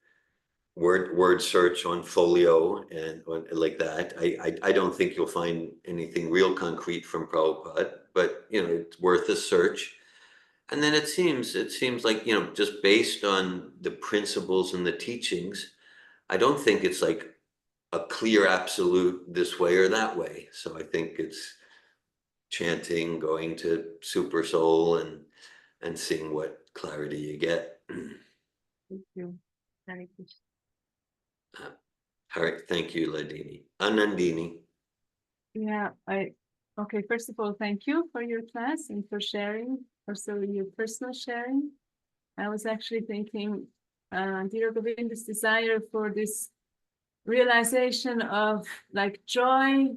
S3: word search on folio and like that. I don't think you'll find anything real concrete from Prabhupada, but it's worth a search. And then it seems like just based on the principles and the teachings, I don't think it's like a clear absolute this way or that way. So I think it's chanting, going to Super Soul, and seeing what clarity you get.
S2: Thank you. Very good.
S3: Thank you, Ladini. Anandini.
S4: Yeah, okay, first of all, thank you for your class and for sharing, also your personal sharing. I was actually thinking, Dhira Govinda's desire for this realization of like joy,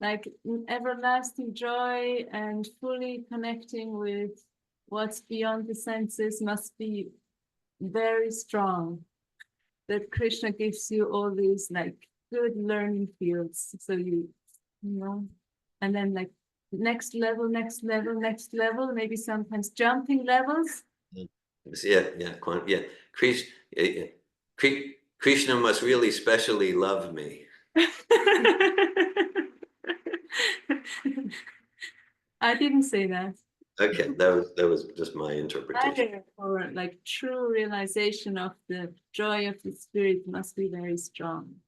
S4: like everlasting joy, and fully connecting with what's beyond the senses must be very strong. That Krishna gives you all these like good learning fields, so you know, and then like next level, maybe sometimes jumping levels.
S3: Yeah. Krishna must really specially love me.
S4: I didn't say that.
S3: Okay, that was just my interpretation.
S4: Or like true realization of the joy of the spirit must be very strong.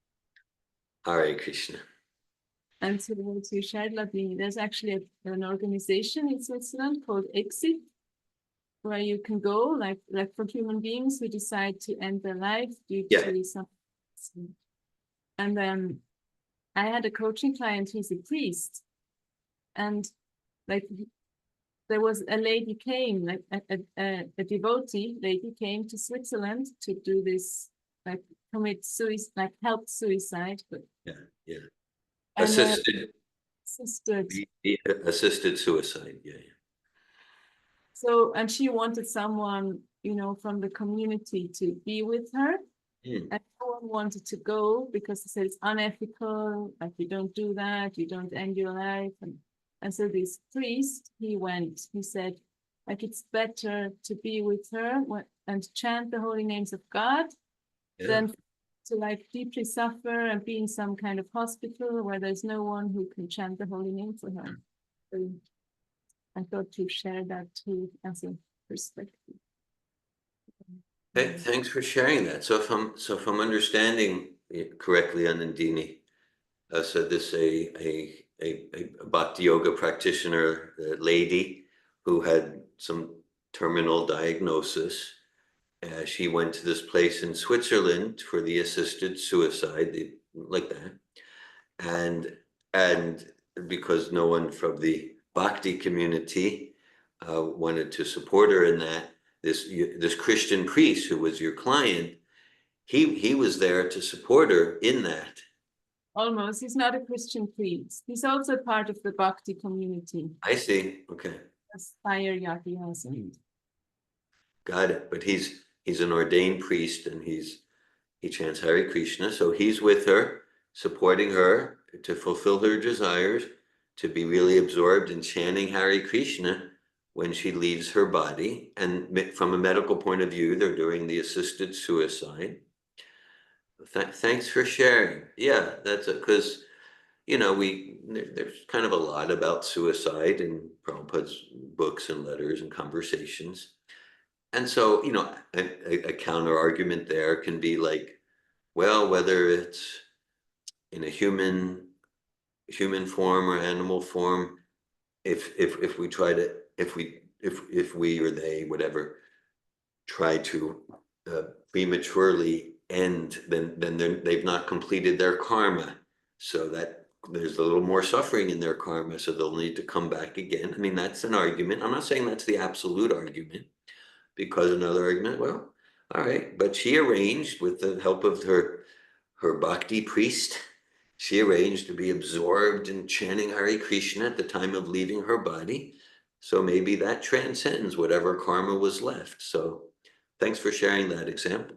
S3: Hare Krishna.
S4: And so to share Ladini, there's actually an organization in Switzerland called Exit, where you can go, like for human beings who decide to end their life due to something. And then I had a coaching client who's a priest, and like there was a lady came, like a devotee lady came to Switzerland to do this, like commit suicide, like help suicide, but
S1: Yeah.
S4: and
S1: Assisted,
S4: assisted.
S1: assisted suicide, yeah.
S4: So, and she wanted someone, you know, from the community to be with her.
S1: Hmm.
S4: And no one wanted to go because they said it's unethical, like you don't do that, you don't end your life. And so this priest, he went, he said, like it's better to be with her and chant the holy names of God
S1: Yeah.
S4: than to like deeply suffer and be in some kind of hospital where there's no one who can chant the holy name for her. So I thought to share that too as a perspective.
S1: Thanks for sharing that. So if I'm understanding it correctly, Anandini, so this a bhakti yoga practitioner lady who had some terminal diagnosis. She went to this place in Switzerland for the assisted suicide, like that, and because no one from the bhakti community wanted to support her in that, this Christian priest who was your client, he was there to support her in that.
S4: Almost, he's not a Christian priest. He's also part of the Bhakti community.
S1: I see. Okay,
S4: Fire Yaki hasn't.
S1: got it. But he's an ordained priest, and he chants Hare Krishna. So he's with her, supporting her to fulfill her desires, to be really absorbed in chanting Hare Krishna when she leaves her body. And from a medical point of view, they're doing the assisted suicide. Thanks for sharing. Yeah, that's because, you know, there's kind of a lot about suicide in Prabhupada's books and letters and conversations. And so, you know, a counter argument there can be like, well, whether it's in a human form or animal form, if we try to, if we or they, whatever, try to prematurely end, then they've not completed their karma. So that there's a little more suffering in their karma, so they'll need to come back again. I mean, that's an argument. I'm not saying that's the absolute argument, because another argument, well, all right, but she arranged with the help of her bhakti priest, she arranged to be absorbed in chanting Hare Krishna at the time of leaving her body. So maybe that transcends whatever karma was left. So thanks for sharing that example.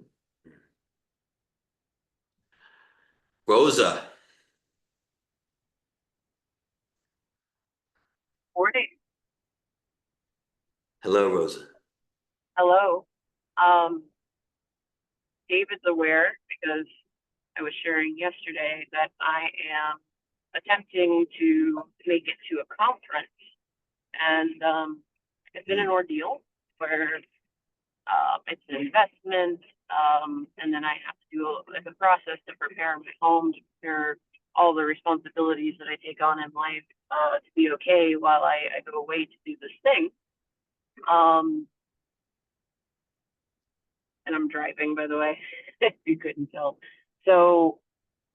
S1: Rosa.
S5: Morning.
S1: Hello, Rosa.
S5: Hello. David's aware because I was sharing yesterday that I am attempting to make it to a conference, and it's been an ordeal where it's an investment, and then I have to do like a process to prepare my home, to prepare all the responsibilities that I take on in life to be okay while I go away to do this thing. And I'm driving, by the way, if you couldn't tell. So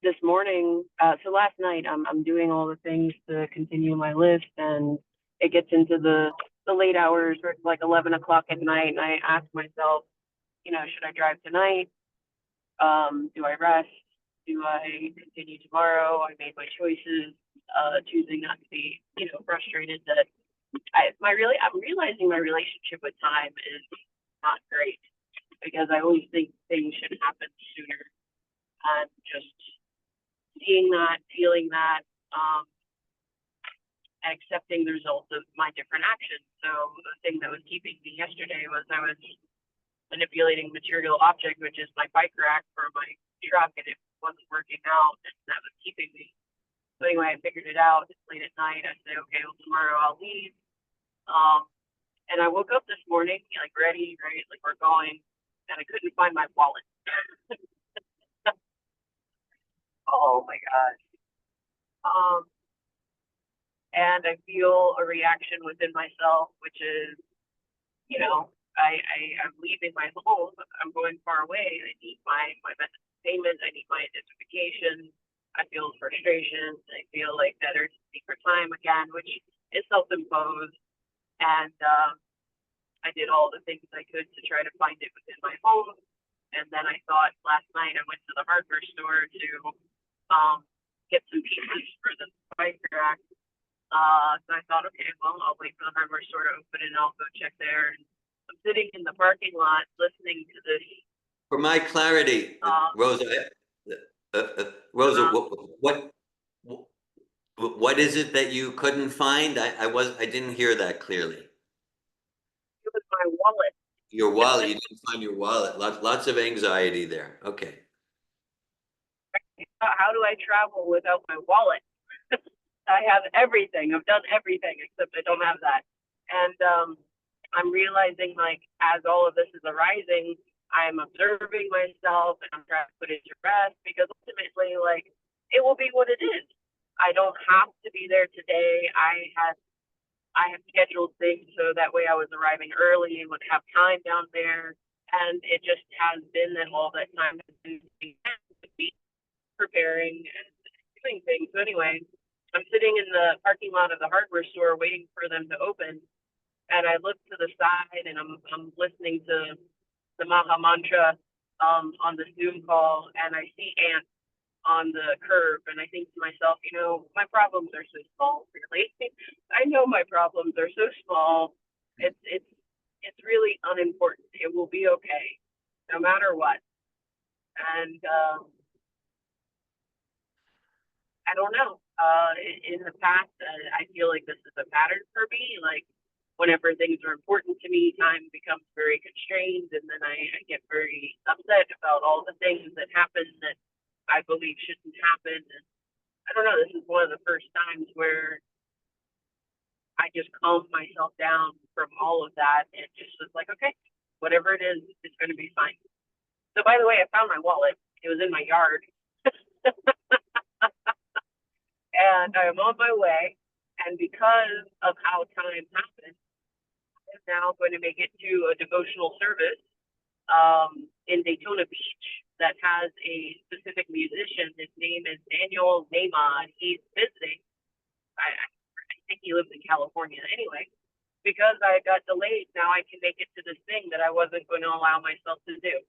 S5: this morning, so last night, I'm doing all the things to continue my list, and it gets into the late hours, or it's like 11 o'clock at night, and I ask myself, you know, should I drive tonight? Do I rest? Do I continue tomorrow? I made my choices, choosing not to be, you know, frustrated that I'm realizing my relationship with time is not great, because I always think things should happen sooner. And just seeing that, feeling that, and accepting the results of my different actions. So the thing that was keeping me yesterday was I was manipulating material object, which is my bike rack for my truck, and it wasn't working out, and that was keeping me. So anyway, I figured it out. It's late at night. I said, okay, well, tomorrow I'll leave. And I woke up this morning, like ready, right? Like we're going, and I couldn't find my wallet. Oh my gosh. And I feel a reaction within myself, which is, you know, I'm leaving my home. I'm going far away. I need my method of payment. I need my identification. I feel frustration. I feel like that urgency for time again, which is self-imposed. And I did all the things I could to try to find it within my home. And then I thought last night I went to the hardware store to get some pieces for the bike rack. So I thought, okay, well, I'll wait for the hardware store to open and I'll go check there. And I'm sitting in the parking lot listening to this.
S3: For my clarity, Rosa, Rosa, what is it that you couldn't find? I didn't hear that clearly.
S5: It was my wallet.
S3: Your wallet, you didn't find your wallet. Lots of anxiety there. Okay.
S5: How do I travel without my wallet? I have everything. I've done everything except I don't have that. And I'm realizing, like, as all of this is arising, I'm observing myself and I'm trying to put it to rest, because ultimately, like, it will be what it is. I don't have to be there today. I have scheduled things so that way I was arriving early and would have time down there. And it just has been that all that time has been preparing and doing things. So anyway, I'm sitting in the parking lot of the hardware store waiting for them to open. And I look to the side and I'm listening to the Maha Mantra on the Zoom call, and I see ants on the curb, and I think to myself, you know, my problems are so small, really. I know my problems are so small. It's really unimportant. It will be okay, no matter what. And I don't know. In the past, I feel like this is a pattern for me. Like, whenever things are important to me, time becomes very constrained, and then I get very upset about all the things that happen that I believe shouldn't happen. And I don't know, this is one of the first times where I just calmed myself down from all of that and just was like, okay, whatever it is, it's going to be fine. So, by the way, I found my wallet. It was in my yard. And I'm on my way. And because of how time happened, I'm now going to make it to a devotional service in Daytona Beach that has a specific musician. His name is Daniel Nema, and he's visiting. I think he lives in California anyway. Because I got delayed, now I can make it to this thing that I wasn't going to allow myself to do.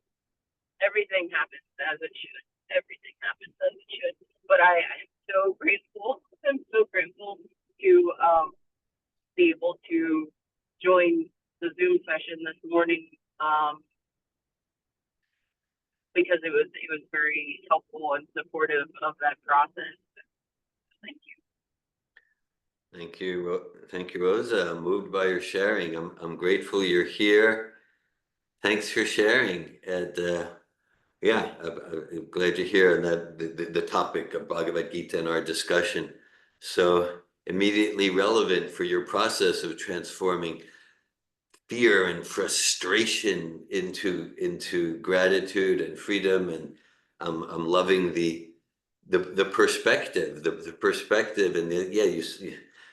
S5: Everything happens as it should. Everything happens as it should. But I am so grateful. I'm so grateful to be able to join the Zoom session this morning. Because it was very helpful and supportive of that process. Thank you.
S3: Thank you, Rosa. I'm moved by your sharing. I'm grateful you're here. Thanks for sharing. And yeah, I'm glad you're here. And that the topic of Bhagavad Gita in our discussion, so immediately relevant for your process of transforming fear and frustration into gratitude and freedom. And I'm loving the perspective, the perspective, and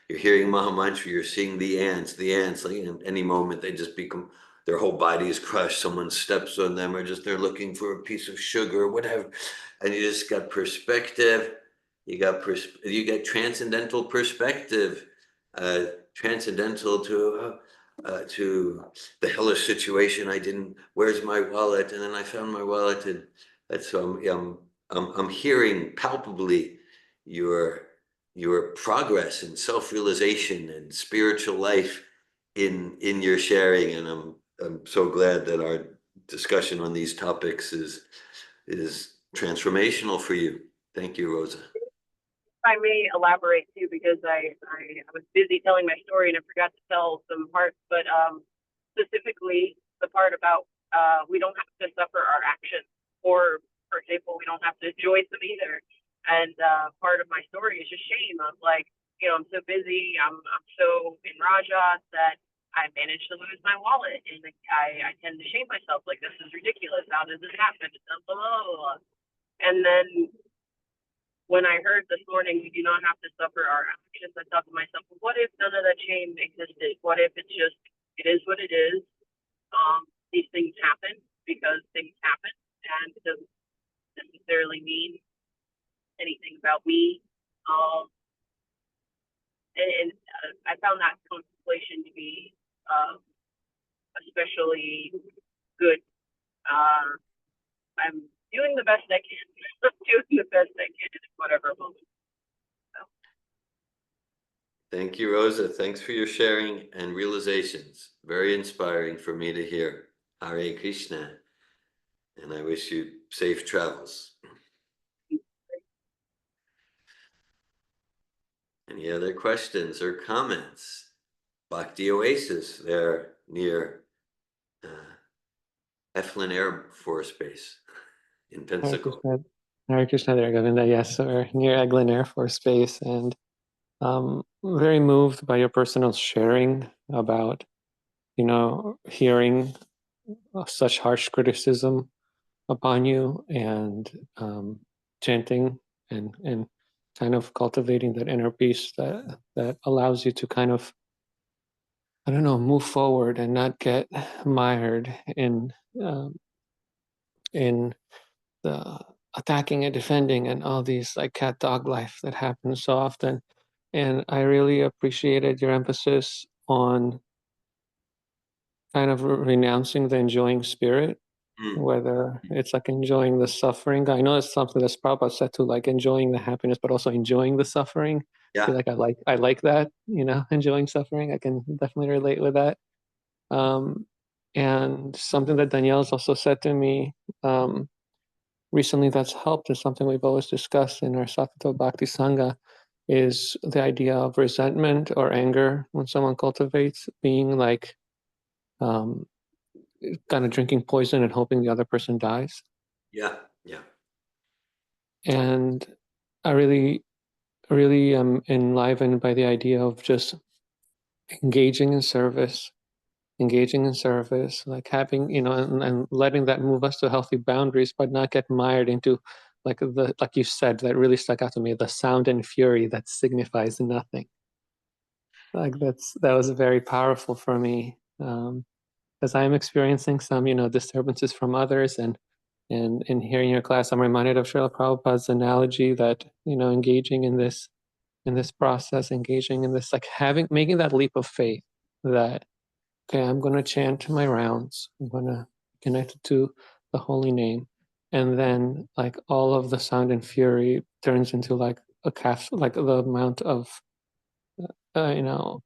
S3: you're hearing Maha Mantra, you're seeing the ants, like in any moment they just become, their whole body is crushed, someone steps on them, or just they're looking for a piece of sugar or whatever, and you just got perspective. You got transcendental perspective, transcendental to the hellish situation. Where's my wallet? And then I found my wallet, and so I'm hearing palpably your progress and self-realization and spiritual life in your sharing, and I'm so glad that our discussion on these topics is transformational for you. Thank you, Rosa.
S5: If I may elaborate too, because I was busy telling my story and I forgot to tell some parts, but specifically the part about we don't have to suffer our actions, or for example, we don't have to enjoy them either. And part of my story is just shame of, like, you know, I'm so busy, I'm so in Rajas that I managed to lose my wallet, and I tend to shame myself, like, this is ridiculous, how does this happen? Blah, blah, blah. And then when I heard this morning, we do not have to suffer our actions, I thought to myself, well, what if none of that shame existed? What if it's just, it is what it is? These things happen because things happen, and it doesn't necessarily mean anything about me. And I found that contemplation to be actually good. I'm doing the best I can. I'm doing the best I can in whatever moment.
S1: Thank you, Rosa. Thanks for your sharing and realizations. Very inspiring for me to hear. Hare Krishna. And I wish you safe travels. Any other questions or comments? Bhakti Oasis there near Eflin Air Force Base in
S6: Hare
S1: Pensacola.
S6: Krishna, Hare Krishna there, Govinda. Yes, we're near Eglin Air Force Base, and very moved by your personal sharing about, hearing such harsh criticism upon you, and chanting and kind of cultivating that inner peace that allows you to kind of, I don't know, move forward and not get mired in the attacking and defending and all these like cat dog life that happens so often. And I really appreciated your emphasis on kind of renouncing the enjoying spirit, whether it's like enjoying the suffering. I know it's something that's Prabhupada said to, like enjoying the happiness, but also enjoying the suffering.
S1: Yeah.
S6: I feel like I like that, enjoying suffering. I can definitely relate with that. And something that Danielle's also said to me recently that's helped is something we've always discussed in our Sattva Bhakti Sangha, is the idea of resentment or anger when someone cultivates, being like kind of drinking poison and hoping the other person dies.
S1: Yeah, yeah.
S6: And I really, really am enlivened by the idea of just engaging in service, like having, and letting that move us to healthy boundaries, but not get mired into like you said, that really stuck out to me, the sound and fury that signifies nothing. Like that was very powerful for me, because I'm experiencing some, disturbances from others, and in hearing your class, I'm reminded of Srila Prabhupada's analogy that, engaging in this process, engaging in this, like making that leap of faith that, okay, I'm going to chant my rounds. I'm going to connect it to the holy name. And then like all of the sound and fury turns into like a calf, like the amount of,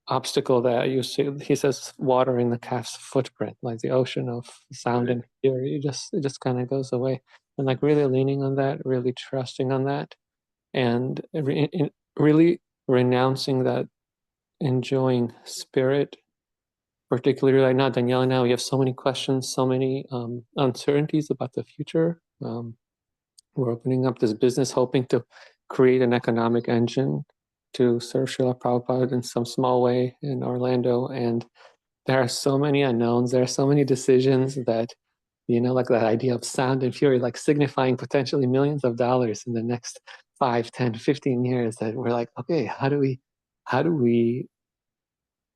S6: obstacle that you see. He says water in the calf's footprint, like the ocean of sound and fury. It just kind of goes away. And like really leaning on that, really trusting on that, and really renouncing that enjoying spirit. Particularly right now, Danielle and I, we have so many questions, so many uncertainties about the future. We're opening up this business, hoping to create an economic engine to serve Srila Prabhupada in some small way in Orlando. And there are so many unknowns. There are so many decisions that, like that idea of sound and fury, like signifying potentially millions of dollars in the next 5, 10, 15 years, that we're like, okay, how do we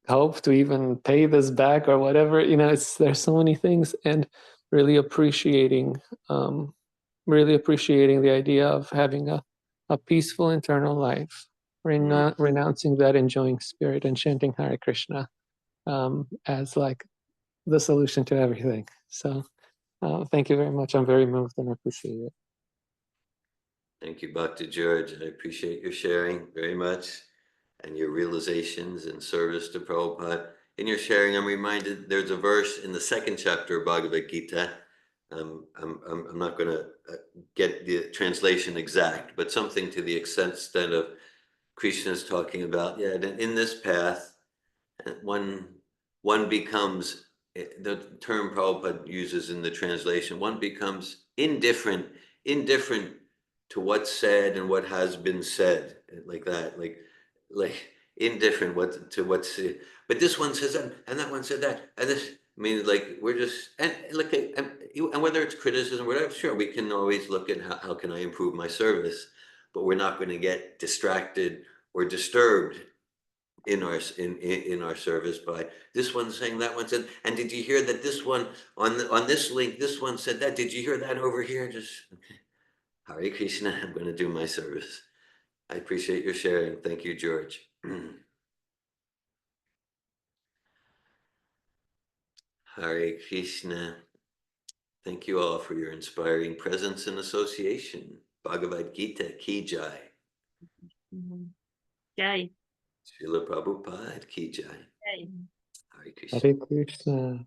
S6: hope to even pay this back or whatever? There's so many things, and really appreciating the idea of having a peaceful internal life, renouncing that enjoying spirit, and chanting Hare Krishna as like the solution to everything. So thank you very much. I'm very moved and appreciate it.
S1: Thank you, Bhakti George. I appreciate your sharing very much and your realizations in service to Prabhupada. In your sharing, I'm reminded there's a verse in the second chapter of Bhagavad Gita. I'm not going to get the translation exact, but something to the extent of Krishna's talking about, in this path, one becomes, the term Prabhupada uses in the translation, one becomes indifferent to what's said and what has been said, like that, like indifferent to what's, but this one says that, and that one said that, and this, I mean, like, we're just, and look at, and whether it's criticism or whatever, sure, we can always look at how can I improve my service, but we're not going to get distracted or disturbed in our service by this one saying that one said, and did you hear that this one on this link, this one said that, did you hear that over here? Just okay. Hare Krishna, I'm going to do my service. I appreciate your sharing. Thank you, George.
S3: Hare Krishna. Thank you all for your inspiring presence and association. Bhagavad Gita ki jai.
S2: Jai.
S3: Srila Prabhupada ki jai.
S2: Jai.
S3: Hare Krishna.
S6: Hare Krishna.